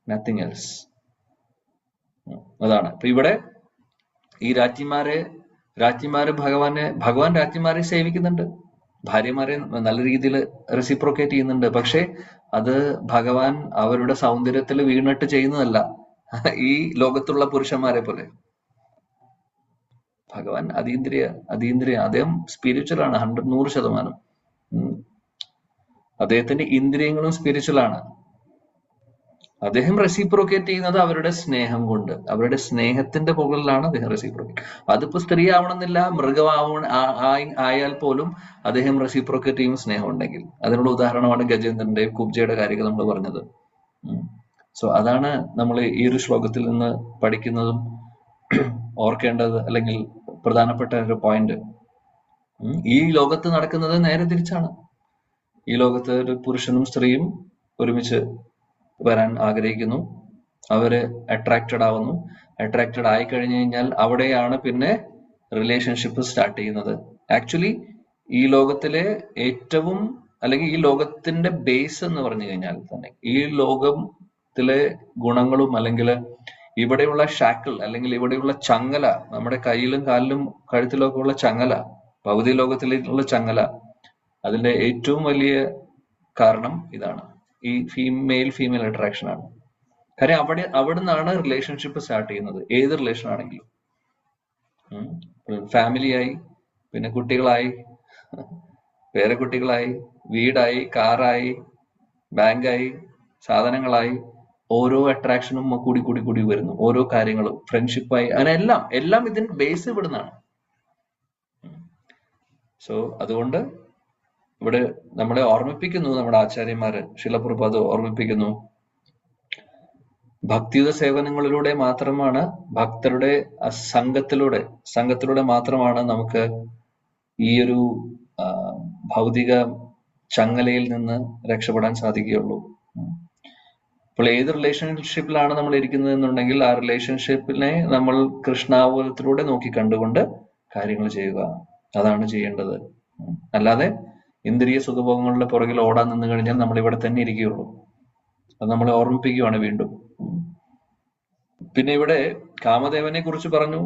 നത്തിങ് എൽസ്. അതാണ്. അപ്പൊ ഇവിടെ ഈ രാജ്ഞിമാര് ഭഗവാൻ രാജ്ഞിമാരെ സേവിക്കുന്നുണ്ട്, ഭാര്യമാരെ നല്ല രീതിയിൽ റെസിപ്രോക്കേറ്റ് ചെയ്യുന്നുണ്ട്. പക്ഷെ അത് ഭഗവാൻ അവരുടെ സൗന്ദര്യത്തിൽ വീണിട്ട് ചെയ്യുന്നതല്ല. ഈ ലോകത്തുള്ള പുരുഷന്മാരെ പോലെ ഭഗവാൻ അതീന്ദ്രിയ അദ്ദേഹം സ്പിരിച്വൽ ആണ് 100%. അദ്ദേഹത്തിന്റെ ഇന്ദ്രിയങ്ങളും സ്പിരിച്വൽ ആണ്. അദ്ദേഹം റെസിപ്രോക്കേറ്റ് ചെയ്യുന്നത് അവരുടെ സ്നേഹം കൊണ്ട്, അവരുടെ സ്നേഹത്തിന്റെ മുകളിലാണ് അദ്ദേഹം റെസിപ്രോക്കേറ്റ്. അതിപ്പോ സ്ത്രീ ആവണമെന്നില്ല, ആയാൽ പോലും അദ്ദേഹം റെസിപ്രോക്കേറ്റ് ചെയ്യും സ്നേഹം ഉണ്ടെങ്കിൽ. അതിനുള്ള ഉദാഹരണമാണ് ഗജേന്ദ്രന്റെയും കുബ്ജയുടെ കാര്യങ്ങൾ നമ്മൾ പറഞ്ഞത്. സോ അതാണ് നമ്മൾ ഈ ഒരു ശ്ലോകത്തിൽ നിന്ന് പഠിക്കുന്നതും ഓർക്കേണ്ടത്, അല്ലെങ്കിൽ പ്രധാനപ്പെട്ട ഒരു പോയിന്റ്. ഈ ലോകത്ത് നടക്കുന്നത് നേരെ തിരിച്ചാണ്. ഈ ലോകത്ത് ഒരു പുരുഷനും സ്ത്രീയും ഒരുമിച്ച് വരാൻ ആഗ്രഹിക്കുന്നു, അവര് അട്രാക്റ്റഡ് ആവുന്നു. അട്രാക്റ്റഡ് ആയി കഴിഞ്ഞു കഴിഞ്ഞാൽ അവിടെയാണ് പിന്നെ റിലേഷൻഷിപ്പ് സ്റ്റാർട്ട് ചെയ്യുന്നത്. ആക്ച്വലി ഈ ലോകത്തിലെ ഏറ്റവും, അല്ലെങ്കിൽ ഈ ലോകത്തിന്റെ ബേസ് എന്ന് പറഞ്ഞു കഴിഞ്ഞാൽ തന്നെ, ഈ ലോകത്തിലെ ഗുണങ്ങളും അല്ലെങ്കിൽ ഇവിടെയുള്ള ഷാക്കിൾ, അല്ലെങ്കിൽ ഇവിടെയുള്ള ചങ്ങല, നമ്മുടെ കയ്യിലും കാലിലും കഴുത്തിലൊക്കെ ഉള്ള ചങ്ങല, ഭൗതിക ലോകത്തിലേക്കുള്ള ചങ്ങല, അതിന്റെ ഏറ്റവും വലിയ കാരണം ഇതാണ്, ഈ ഫീമെയിൽ അട്രാക്ഷൻ ആണ്. കാര്യം അവിടെ നിന്നാണ് റിലേഷൻഷിപ്പ് സ്റ്റാർട്ട് ചെയ്യുന്നത്. ഏത് റിലേഷൻ ആണെങ്കിലും, ഫാമിലിയായി, പിന്നെ കുട്ടികളായി, പേരക്കുട്ടികളായി, വീടായി, കാറായി, ബാങ്കായി, സാധനങ്ങളായി, ഓരോ അട്രാക്ഷനും കൂടി വരുന്നു. ഓരോ കാര്യങ്ങളും ഫ്രണ്ട്ഷിപ്പായി, അങ്ങനെ എല്ലാം ഇതിന്റെ ബേസ് ഇവിടുന്നാണ്. സോ അതുകൊണ്ട് ഇവിടെ നമ്മളെ ഓർമ്മിപ്പിക്കുന്നു, നമ്മുടെ ആചാര്യന്മാര്, ശില പ്രഭുപാദ് ഓർമ്മിപ്പിക്കുന്നു, ഭക്തിയുത സേവനങ്ങളിലൂടെ മാത്രമാണ്, ഭക്തരുടെ സംഘത്തിലൂടെ മാത്രമാണ് നമുക്ക് ഈ ഒരു ഭൗതിക ചങ്ങലയിൽ നിന്ന് രക്ഷപ്പെടാൻ സാധിക്കുകയുള്ളൂ. അപ്പോൾ ഏത് റിലേഷൻഷിപ്പിലാണ് നമ്മൾ ഇരിക്കുന്നത് എന്നുണ്ടെങ്കിൽ ആ റിലേഷൻഷിപ്പിനെ നമ്മൾ കൃഷ്ണാവബോധത്തിലൂടെ നോക്കി കണ്ടുകൊണ്ട് കാര്യങ്ങൾ ചെയ്യുക. അതാണ് ചെയ്യേണ്ടത്. അല്ലാതെ ഇന്ദ്രിയ സുഖഭോഗങ്ങളുടെ പുറകിൽ ഓടാൻ നിന്ന് കഴിഞ്ഞാൽ നമ്മൾ ഇവിടെ തന്നെ ഇരിക്കുകയുള്ളൂ. അത് നമ്മളെ ഓർമ്മിപ്പിക്കുകയാണ് വീണ്ടും. പിന്നെ ഇവിടെ കാമദേവനെ കുറിച്ച് പറഞ്ഞു.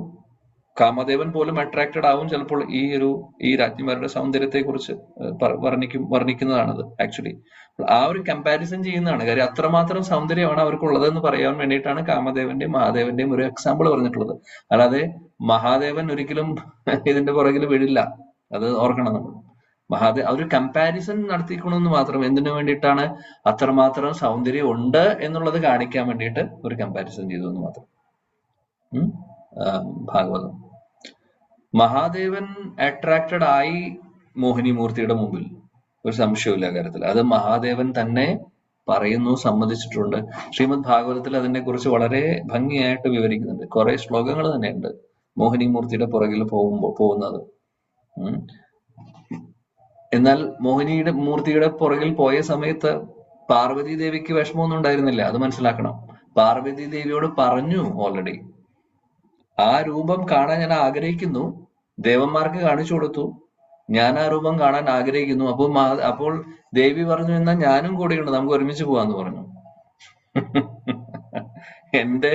കാമദേവൻ പോലും അട്രാക്റ്റഡ് ആവും ചിലപ്പോൾ ഈ രാജ്ഞിമാരുടെ സൗന്ദര്യത്തെ കുറിച്ച് വർണ്ണിക്കുന്നതാണത്. ആക്ച്വലി ആ ഒരു കമ്പാരിസൺ ചെയ്യുന്നതാണ്. കാര്യം അത്രമാത്രം സൗന്ദര്യമാണ് അവർക്കുള്ളതെന്ന് പറയാൻ വേണ്ടിയിട്ടാണ് കാമദേവന്റെയും മഹാദേവന്റെയും ഒരു എക്സാമ്പിൾ പറഞ്ഞിട്ടുള്ളത്. അല്ലാതെ മഹാദേവൻ ഒരിക്കലും ഇതിന്റെ പുറകിൽ വീഴില്ല. അത് ഓർക്കണം നമ്മൾ. ഒരു കമ്പാരിസൺ നടത്തിക്കണമെന്ന് മാത്രം. എന്തിനു വേണ്ടിയിട്ടാണ്? അത്രമാത്രം സൗന്ദര്യം ഉണ്ട് എന്നുള്ളത് കാണിക്കാൻ വേണ്ടിയിട്ട് ഒരു കമ്പാരിസൺ ചെയ്തു എന്ന് മാത്രം. ഭാഗവതം. മഹാദേവൻ അട്രാക്റ്റഡ് ആയി മോഹിനിമൂർത്തിയുടെ മുമ്പിൽ, ഒരു സംശയമില്ല കാര്യത്തിൽ. അത് മഹാദേവൻ തന്നെ പറയുന്നു, സമ്മതിച്ചിട്ടുണ്ട്. ശ്രീമദ് ഭാഗവതത്തിൽ അതിനെ കുറിച്ച് വളരെ ഭംഗിയായിട്ട് വിവരിക്കുന്നുണ്ട്. കുറെ ശ്ലോകങ്ങൾ തന്നെയുണ്ട് മോഹിനിമൂർത്തിയുടെ പുറകിൽ പോകുന്നത്. എന്നാൽ മൂർത്തിയുടെ പുറകിൽ പോയ സമയത്ത് പാർവതി ദേവിക്ക് വിഷമമൊന്നും ഉണ്ടായിരുന്നില്ല. അത് മനസ്സിലാക്കണം. പാർവതി ദേവിയോട് പറഞ്ഞു ഓൾറെഡി, ആ രൂപം കാണാൻ ഞാൻ ആഗ്രഹിക്കുന്നു. ദേവന്മാർക്ക് കാണിച്ചു കൊടുത്തു, ഞാൻ ആ രൂപം കാണാൻ ആഗ്രഹിക്കുന്നു. അപ്പോൾ ദേവി പറഞ്ഞു, എന്നാ ഞാനും കൂടെയുണ്ട്, നമുക്ക് ഒരുമിച്ച് പോവാന്ന് പറഞ്ഞു. എന്റെ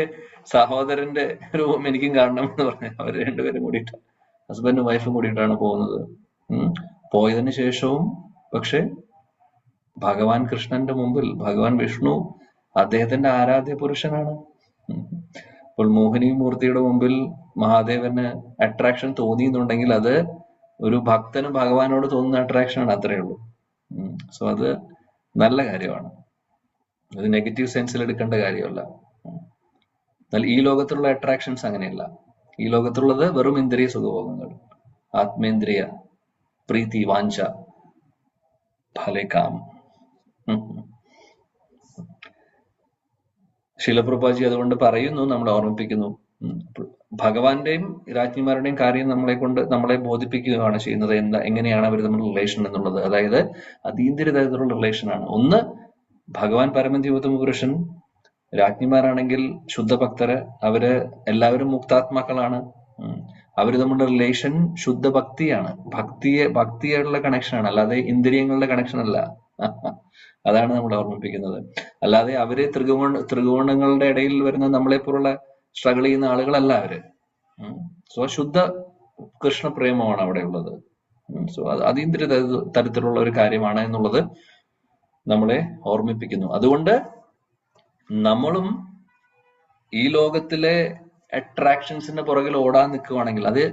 സഹോദരന്റെ രൂപം എനിക്കും കാണണം എന്ന് പറഞ്ഞു. അവർ രണ്ടുപേരും കൂടിയിട്ട്, ഹസ്ബൻഡും വൈഫും കൂടിയിട്ടാണ് പോകുന്നത്. പോയതിനു ശേഷവും പക്ഷെ ഭഗവാൻ കൃഷ്ണന്റെ മുമ്പിൽ ഭഗവാൻ വിഷ്ണു അദ്ദേഹത്തിന്റെ ആരാധ്യ പുരുഷനാണ്. അപ്പോൾ മോഹിനിമൂർത്തിയുടെ മുമ്പിൽ മഹാദേവന് അട്രാക്ഷൻ തോന്നിയെന്നുണ്ടെങ്കിൽ അത് ഒരു ഭക്തന് ഭഗവാനോട് തോന്നുന്ന അട്രാക്ഷൻ ആണ്. അത്രയേ ഉള്ളൂ. സോ അത് നല്ല കാര്യമാണ്. അത് നെഗറ്റീവ് സെൻസിൽ എടുക്കേണ്ട കാര്യമല്ല. എന്നാൽ ഈ ലോകത്തുള്ള അട്രാക്ഷൻസ് അങ്ങനെയല്ല. ഈ ലോകത്തുള്ളത് വെറും ഇന്ദ്രിയ സുഖഭോഗങ്ങൾ, ആത്മേന്ദ്രിയ പ്രീതി, വാഞ്ച, ഫലേകാം. ശീലപ്രഭുപാദി അതുകൊണ്ട് പറയുന്നു, നമ്മളെ ഓർമ്മിപ്പിക്കുന്നു, ഭഗവാന്റെയും രാജ്ഞിമാരുടെയും കാര്യം നമ്മളെ ബോധിപ്പിക്കുകയാണ് ചെയ്യുന്നത്. എങ്ങനെയാണ് അവർ തമ്മിലുള്ള റിലേഷൻ എന്നുള്ളത്. അതായത് അതീന്ദ്രിയ തരത്തിലുള്ള റിലേഷൻ ആണ്. ഒന്ന്, ഭഗവാൻ പരമദിവ്യോത്തമ പുരുഷൻ, രാജ്ഞിമാരാണെങ്കിൽ ശുദ്ധഭക്തര്, അവര് എല്ലാവരും മുക്താത്മാക്കളാണ്. അവര് തമ്മിലുള്ള റിലേഷൻ ശുദ്ധ ഭക്തിയാണ്. ഭക്തിയായിട്ടുള്ള കണക്ഷനാണ്, അല്ലാതെ ഇന്ദ്രിയങ്ങളുടെ കണക്ഷൻ അല്ല. അതാണ് നമ്മൾ ഓർമ്മിപ്പിക്കുന്നത്. അല്ലാതെ അവര് ത്രികോണങ്ങളുടെ ഇടയിൽ വരുന്ന നമ്മളെപ്പോലുള്ള സ്ട്രഗിൾ ചെയ്യുന്ന ആളുകളല്ല അവര്. സോ ശുദ്ധ കൃഷ്ണപ്രേമമാണ് അവിടെ ഉള്ളത്. സോ അതീന്ദ്രിയ തരത്തിലുള്ള ഒരു കാര്യമാണ് എന്നുള്ളത് നമ്മളെ ഓർമ്മിപ്പിക്കുന്നു. അതുകൊണ്ട് നമ്മളും ഈ ലോകത്തിലെ അട്രാക്ഷൻസിന്റെ പുറകിൽ ഓടാൻ നിൽക്കുകയാണെങ്കിൽ, അത്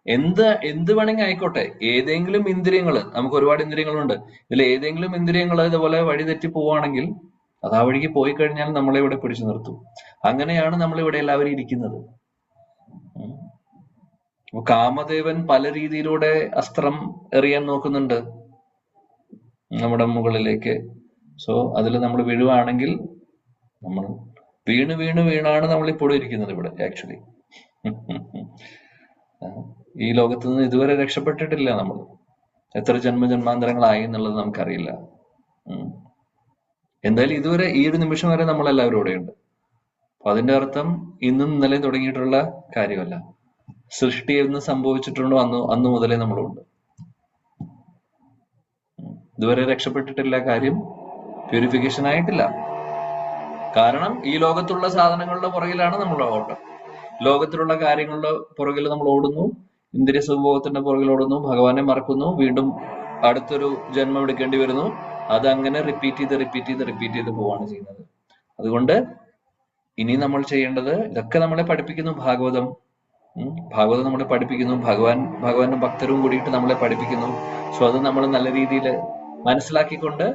എന്ത് വേണമെങ്കിൽ ആയിക്കോട്ടെ, ഏതെങ്കിലും ഇന്ദ്രിയങ്ങള്, നമുക്ക് ഒരുപാട് ഇന്ദ്രിയങ്ങളുണ്ട്, ഇതിൽ ഏതെങ്കിലും ഇന്ദ്രിയങ്ങള് ഇതുപോലെ വഴി തെറ്റി പോവുകയാണെങ്കിൽ അത് ആ വഴിക്ക് പോയി കഴിഞ്ഞാൽ നമ്മളെ ഇവിടെ പിടിച്ചു നിർത്തും. അങ്ങനെയാണ് നമ്മളിവിടെ എല്ലാവരും ഇരിക്കുന്നത്. കാമദേവൻ പല രീതിയിലൂടെ അസ്ത്രം എറിയാൻ നോക്കുന്നുണ്ട് നമ്മുടെ മുകളിലേക്ക്. സോ അതിൽ നമ്മൾ വീഴുവാണെങ്കിൽ, നമ്മൾ വീണാണ് നമ്മൾ ഇപ്പോഴും ഇരിക്കുന്നത് ഇവിടെ. ആക്ച്വലി ഈ ലോകത്ത് നിന്ന് ഇതുവരെ രക്ഷപ്പെട്ടിട്ടില്ല നമ്മൾ. എത്ര ജന്മജന്മാന്തരങ്ങളായി എന്നുള്ളത് നമുക്കറിയില്ല. എന്തായാലും ഇതുവരെ ഈ ഒരു നിമിഷം വരെ നമ്മളെല്ലാവരും ഇവിടെയുണ്ട്. അപ്പൊ അതിന്റെ അർത്ഥം ഇന്നും ഇന്നലെ തുടങ്ങിയിട്ടുള്ള കാര്യമല്ല. സൃഷ്ടി എന്ന് സംഭവിച്ചിട്ടുണ്ടോ അന്ന് മുതലേ നമ്മളുണ്ട്. ഇതുവരെ രക്ഷപ്പെട്ടിട്ടില്ല. കാര്യം പ്യൂരിഫിക്കേഷൻ ആയിട്ടില്ല. കാരണം ഈ ലോകത്തുള്ള സാധനങ്ങളുടെ പുറകിലാണ് നമ്മൾ ഓട്ടം. ലോകത്തിലുള്ള കാര്യങ്ങളുടെ പുറകിൽ നമ്മൾ ഓടുന്നു, ഇന്ദ്രിയ സുഖഭോഗത്തിന്റെ പുറകിൽ ഓടുന്നു, ഭഗവാനെ മറക്കുന്നു, വീണ്ടും അടുത്തൊരു ജന്മം എടുക്കേണ്ടി വരുന്നു. അതങ്ങനെ റിപ്പീറ്റ് ചെയ്ത് പോവാണ് ചെയ്യുന്നത്. അതുകൊണ്ട് ഇനി നമ്മൾ ചെയ്യേണ്ടത്, ഇതൊക്കെ നമ്മളെ പഠിപ്പിക്കുന്നു ഭാഗവതം. ഭാഗവതം നമ്മളെ പഠിപ്പിക്കുന്നു, ഭഗവാന്റെ ഭക്തരും കൂടിയിട്ട് നമ്മളെ പഠിപ്പിക്കുന്നു. സോ അത് നമ്മൾ നല്ല രീതിയിൽ മനസ്സിലാക്കിക്കൊണ്ട്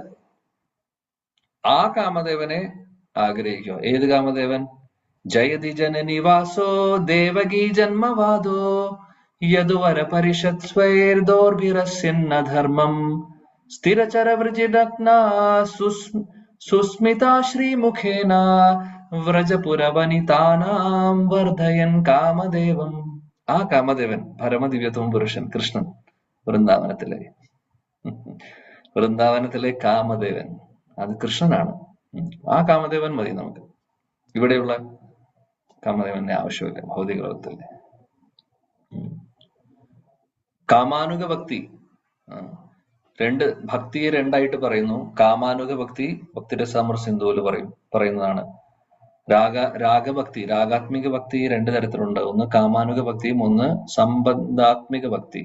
ആ കാമദേവനെ ആഗ്രഹിക്കുക. ഏത് കാമദേവൻ? ജയതി ജനനിവാസോ ദേവകീ ജന്മവാദോ യദുവര പരിഷത് സ്വൈർദോർഭിരസ്യന്ന ധർമ്മം സ്ഥിരചര വൃജിനഗ്ന സുസ്മിതാ ശ്രീമുഖേന വ്രജപുരവനിതാനാം വർദ്ധയൻ കാമദേവം. ആ കാമദേവൻ പരമദിവ്യത്വം പുരുഷൻ കൃഷ്ണൻ, വൃന്ദാവനത്തിലെ കാമദേവൻ, അത് കൃഷ്ണനാണ്. ആ കാമദേവൻ മതി നമുക്ക്. ഇവിടെയുള്ള കാമദേവന്റെ ആവശ്യമില്ല ഭൗതിക ലോകത്തില്. കാമാനുക ഭക്തി, ഭക്തിയെ രണ്ടായിട്ട് പറയുന്നു. കാമാനുക ഭക്തി ഭക്തിരസാമർ സിന്ധുവിൽ പറയുന്നതാണ്. രാഗഭക്തി, രാഗാത്മിക ഭക്തി രണ്ട് തരത്തിലുണ്ട്. ഒന്ന് കാമാനുക ഭക്തിയും ഒന്ന് സംബന്ധാത്മിക ഭക്തി.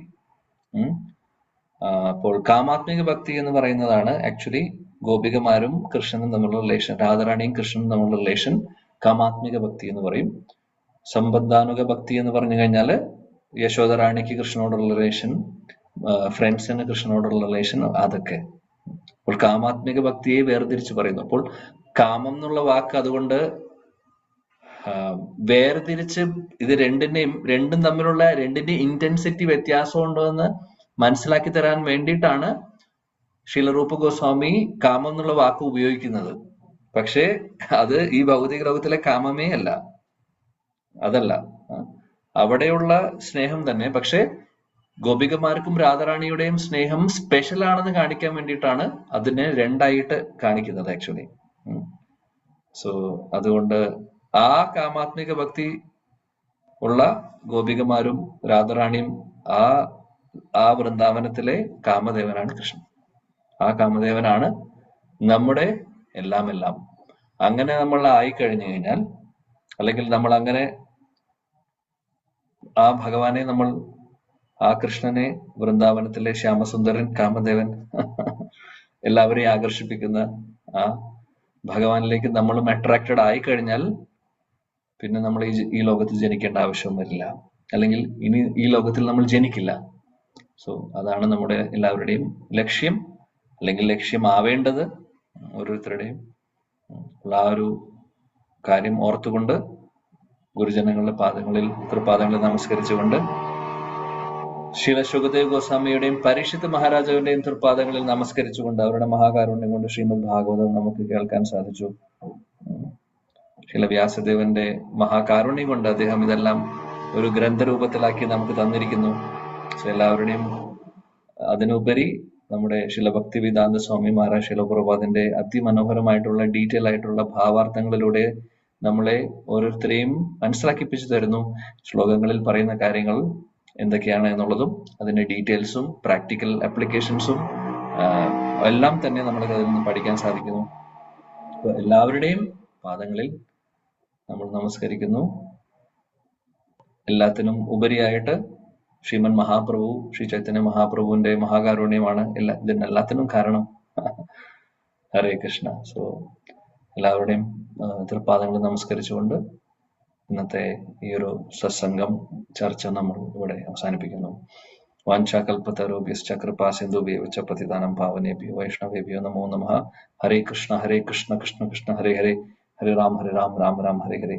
അപ്പോൾ കാമാത്മിക ഭക്തി എന്ന് പറയുന്നതാണ് ആക്ച്വലി ഗോപികമാരും കൃഷ്ണനും തമ്മിലുള്ള റിലേഷൻ, രാധാറാണിയും കൃഷ്ണനും തമ്മിലുള്ള റിലേഷൻ കാമാത്മിക ഭക്തി എന്ന് പറയും. സംബന്ധാനുക ഭക്തി എന്ന് പറഞ്ഞു കഴിഞ്ഞാല് യശോദറാണിക്ക് കൃഷ്ണനോടുള്ള റിലേഷൻ, ഫ്രണ്ട്സിന് കൃഷ്ണനോടുള്ള റിലേഷൻ, അതൊക്കെ. അപ്പോൾ കാമാത്മിക ഭക്തിയെ വേർതിരിച്ച് പറയുന്നു. അപ്പോൾ കാമം എന്നുള്ള വാക്ക് അതുകൊണ്ട് വേർതിരിച്ച് ഇത് രണ്ടും തമ്മിലുള്ള ഇന്റൻസിറ്റി വ്യത്യാസം ഉണ്ടോ എന്ന് മനസ്സിലാക്കി തരാൻ വേണ്ടിയിട്ടാണ് ശീലറൂപ ഗോസ്വാമി കാമം എന്നുള്ള വാക്ക് ഉപയോഗിക്കുന്നത്. പക്ഷേ അത് ഈ ഭൗതിക ലോകത്തിലെ കാമമേ അല്ല, അതല്ല. അവിടെയുള്ള സ്നേഹം തന്നെ. പക്ഷെ ഗോപികമാർക്കും രാധാറാണിയുടെയും സ്നേഹം സ്പെഷ്യൽ ആണെന്ന് കാണിക്കാൻ വേണ്ടിയിട്ടാണ് അതിനെ രണ്ടായിട്ട് കാണിക്കുന്നത് ആക്ച്വലി. സോ അതുകൊണ്ട് ആ കാമാത്മിക ഭക്തി ഉള്ള ഗോപികമാരും രാധാറാണിയും ആ വൃന്ദാവനത്തിലെ കാമദേവനാണ് കൃഷ്ണൻ. ആ കാമദേവനാണ് നമ്മുടെ എല്ലാം. അങ്ങനെ നമ്മൾ ആയി കഴിഞ്ഞു കഴിഞ്ഞാൽ, അല്ലെങ്കിൽ നമ്മൾ അങ്ങനെ ആ ഭഗവാനെ, ആ കൃഷ്ണനെ, വൃന്ദാവനത്തിലെ ശ്യാമസുന്ദരൻ കാമദേവൻ എല്ലാവരെയും ആകർഷിപ്പിക്കുന്ന ആ ഭഗവാനിലേക്ക് നമ്മളും അട്രാക്റ്റഡ് ആയി കഴിഞ്ഞാൽ പിന്നെ നമ്മൾ ഈ ലോകത്ത് ജനിക്കേണ്ട ആവശ്യം വരില്ല, അല്ലെങ്കിൽ ഇനി ഈ ലോകത്തിൽ നമ്മൾ ജനിക്കില്ല. സോ അതാണ് നമ്മുടെ എല്ലാവരുടെയും ലക്ഷ്യം, അല്ലെങ്കിൽ ലക്ഷ്യമാവേണ്ടത് ഓരോരുത്തരുടെയും. ആ ഒരു കാര്യം ഓർത്തുകൊണ്ട് ഗുരുജനങ്ങളുടെ തൃപാദങ്ങളിൽ നമസ്കരിച്ചുകൊണ്ട് ശീല ശുകദേവ് ഗോസ്വാമിയുടെയും പരീക്ഷിത് മഹാരാജാവിന്റെയും തൃപാദങ്ങളിൽ നമസ്കരിച്ചുകൊണ്ട് അവരുടെ മഹാകാരുണ്യം കൊണ്ട് ശ്രീമദ് ഭാഗവതം നമുക്ക് കേൾക്കാൻ സാധിച്ചു. ശീല വ്യാസദേവന്റെ മഹാകാരുണ്യം കൊണ്ട് അദ്ദേഹം ഇതെല്ലാം ഒരു ഗ്രന്ഥരൂപത്തിലാക്കി നമുക്ക് തന്നിരിക്കുന്നു. എല്ലാവരുടെയും അതിനുപരി നമ്മുടെ ശില ഭക്തി വേദാന്ത സ്വാമി മഹാരാജ് ശില പ്രഭുപാദിന്റെ അതിമനോഹരമായിട്ടുള്ള ഡീറ്റെയിൽ ആയിട്ടുള്ള ഭാവാർത്ഥങ്ങളിലൂടെ നമ്മളെ ഓരോരുത്തരെയും മനസ്സിലാക്കിപ്പിച്ചു തരുന്നു. ശ്ലോകങ്ങളിൽ പറയുന്ന കാര്യങ്ങൾ എന്തൊക്കെയാണ് എന്നുള്ളതും അതിന്റെ ഡീറ്റെയിൽസും പ്രാക്ടിക്കൽ ആപ്ലിക്കേഷൻസും എല്ലാം തന്നെ നമുക്ക് അതിൽ നിന്ന് പഠിക്കാൻ സാധിക്കുന്നു. എല്ലാവരുടെയും പാദങ്ങളിൽ നമ്മൾ നമസ്കരിക്കുന്നു. എല്ലാത്തിനും ഉപരിയായിട്ട് ശ്രീമൻ മഹാപ്രഭു, ശ്രീ ചൈതന്യ മഹാപ്രഭുവിന്റെ മഹാകാരുണ്യമാണ് ഇതിനെല്ലാത്തിനും കാരണം. ഹരേ കൃഷ്ണ. സോ എല്ലാവരുടെയും തൃപ്പാദങ്ങൾ നമസ്കരിച്ചുകൊണ്ട് ഇന്നത്തെ ഈ ഒരു സത്സംഗം ചർച്ച നമ്മൾ ഇവിടെ അവസാനിപ്പിക്കുന്നു. വാഞ്ചാകൽപതരുഭ്യശ്ച കൃപാസിന്ധുഭ്യോ ച പതിതാനം പാവനേഭ്യോ വൈഷ്ണവേഭ്യോ നമോ നമഃ. ഹരേ കൃഷ്ണ കൃഷ്ണ കൃഷ്ണ ഹരേ ഹരേ, हरे राम राम राम हरे हरे.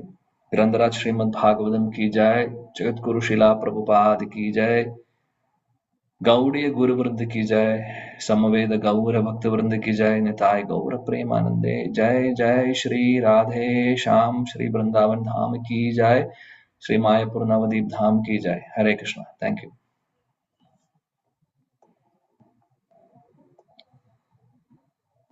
ग्रंथराज श्रीमद् भागवतम की जय. जगत गुरु शिला प्रभुपाद की जय. गौड़ीय गुरु वृंद की जय. समवेद गौर भक्त वृंद की जय. निताय गौर प्रेमानंदे. जय जय श्री राधे श्याम श्री वृंदावन धाम की जय. श्री मायापुर नवदीप धाम की जय. हरे कृष्णा. Thank you.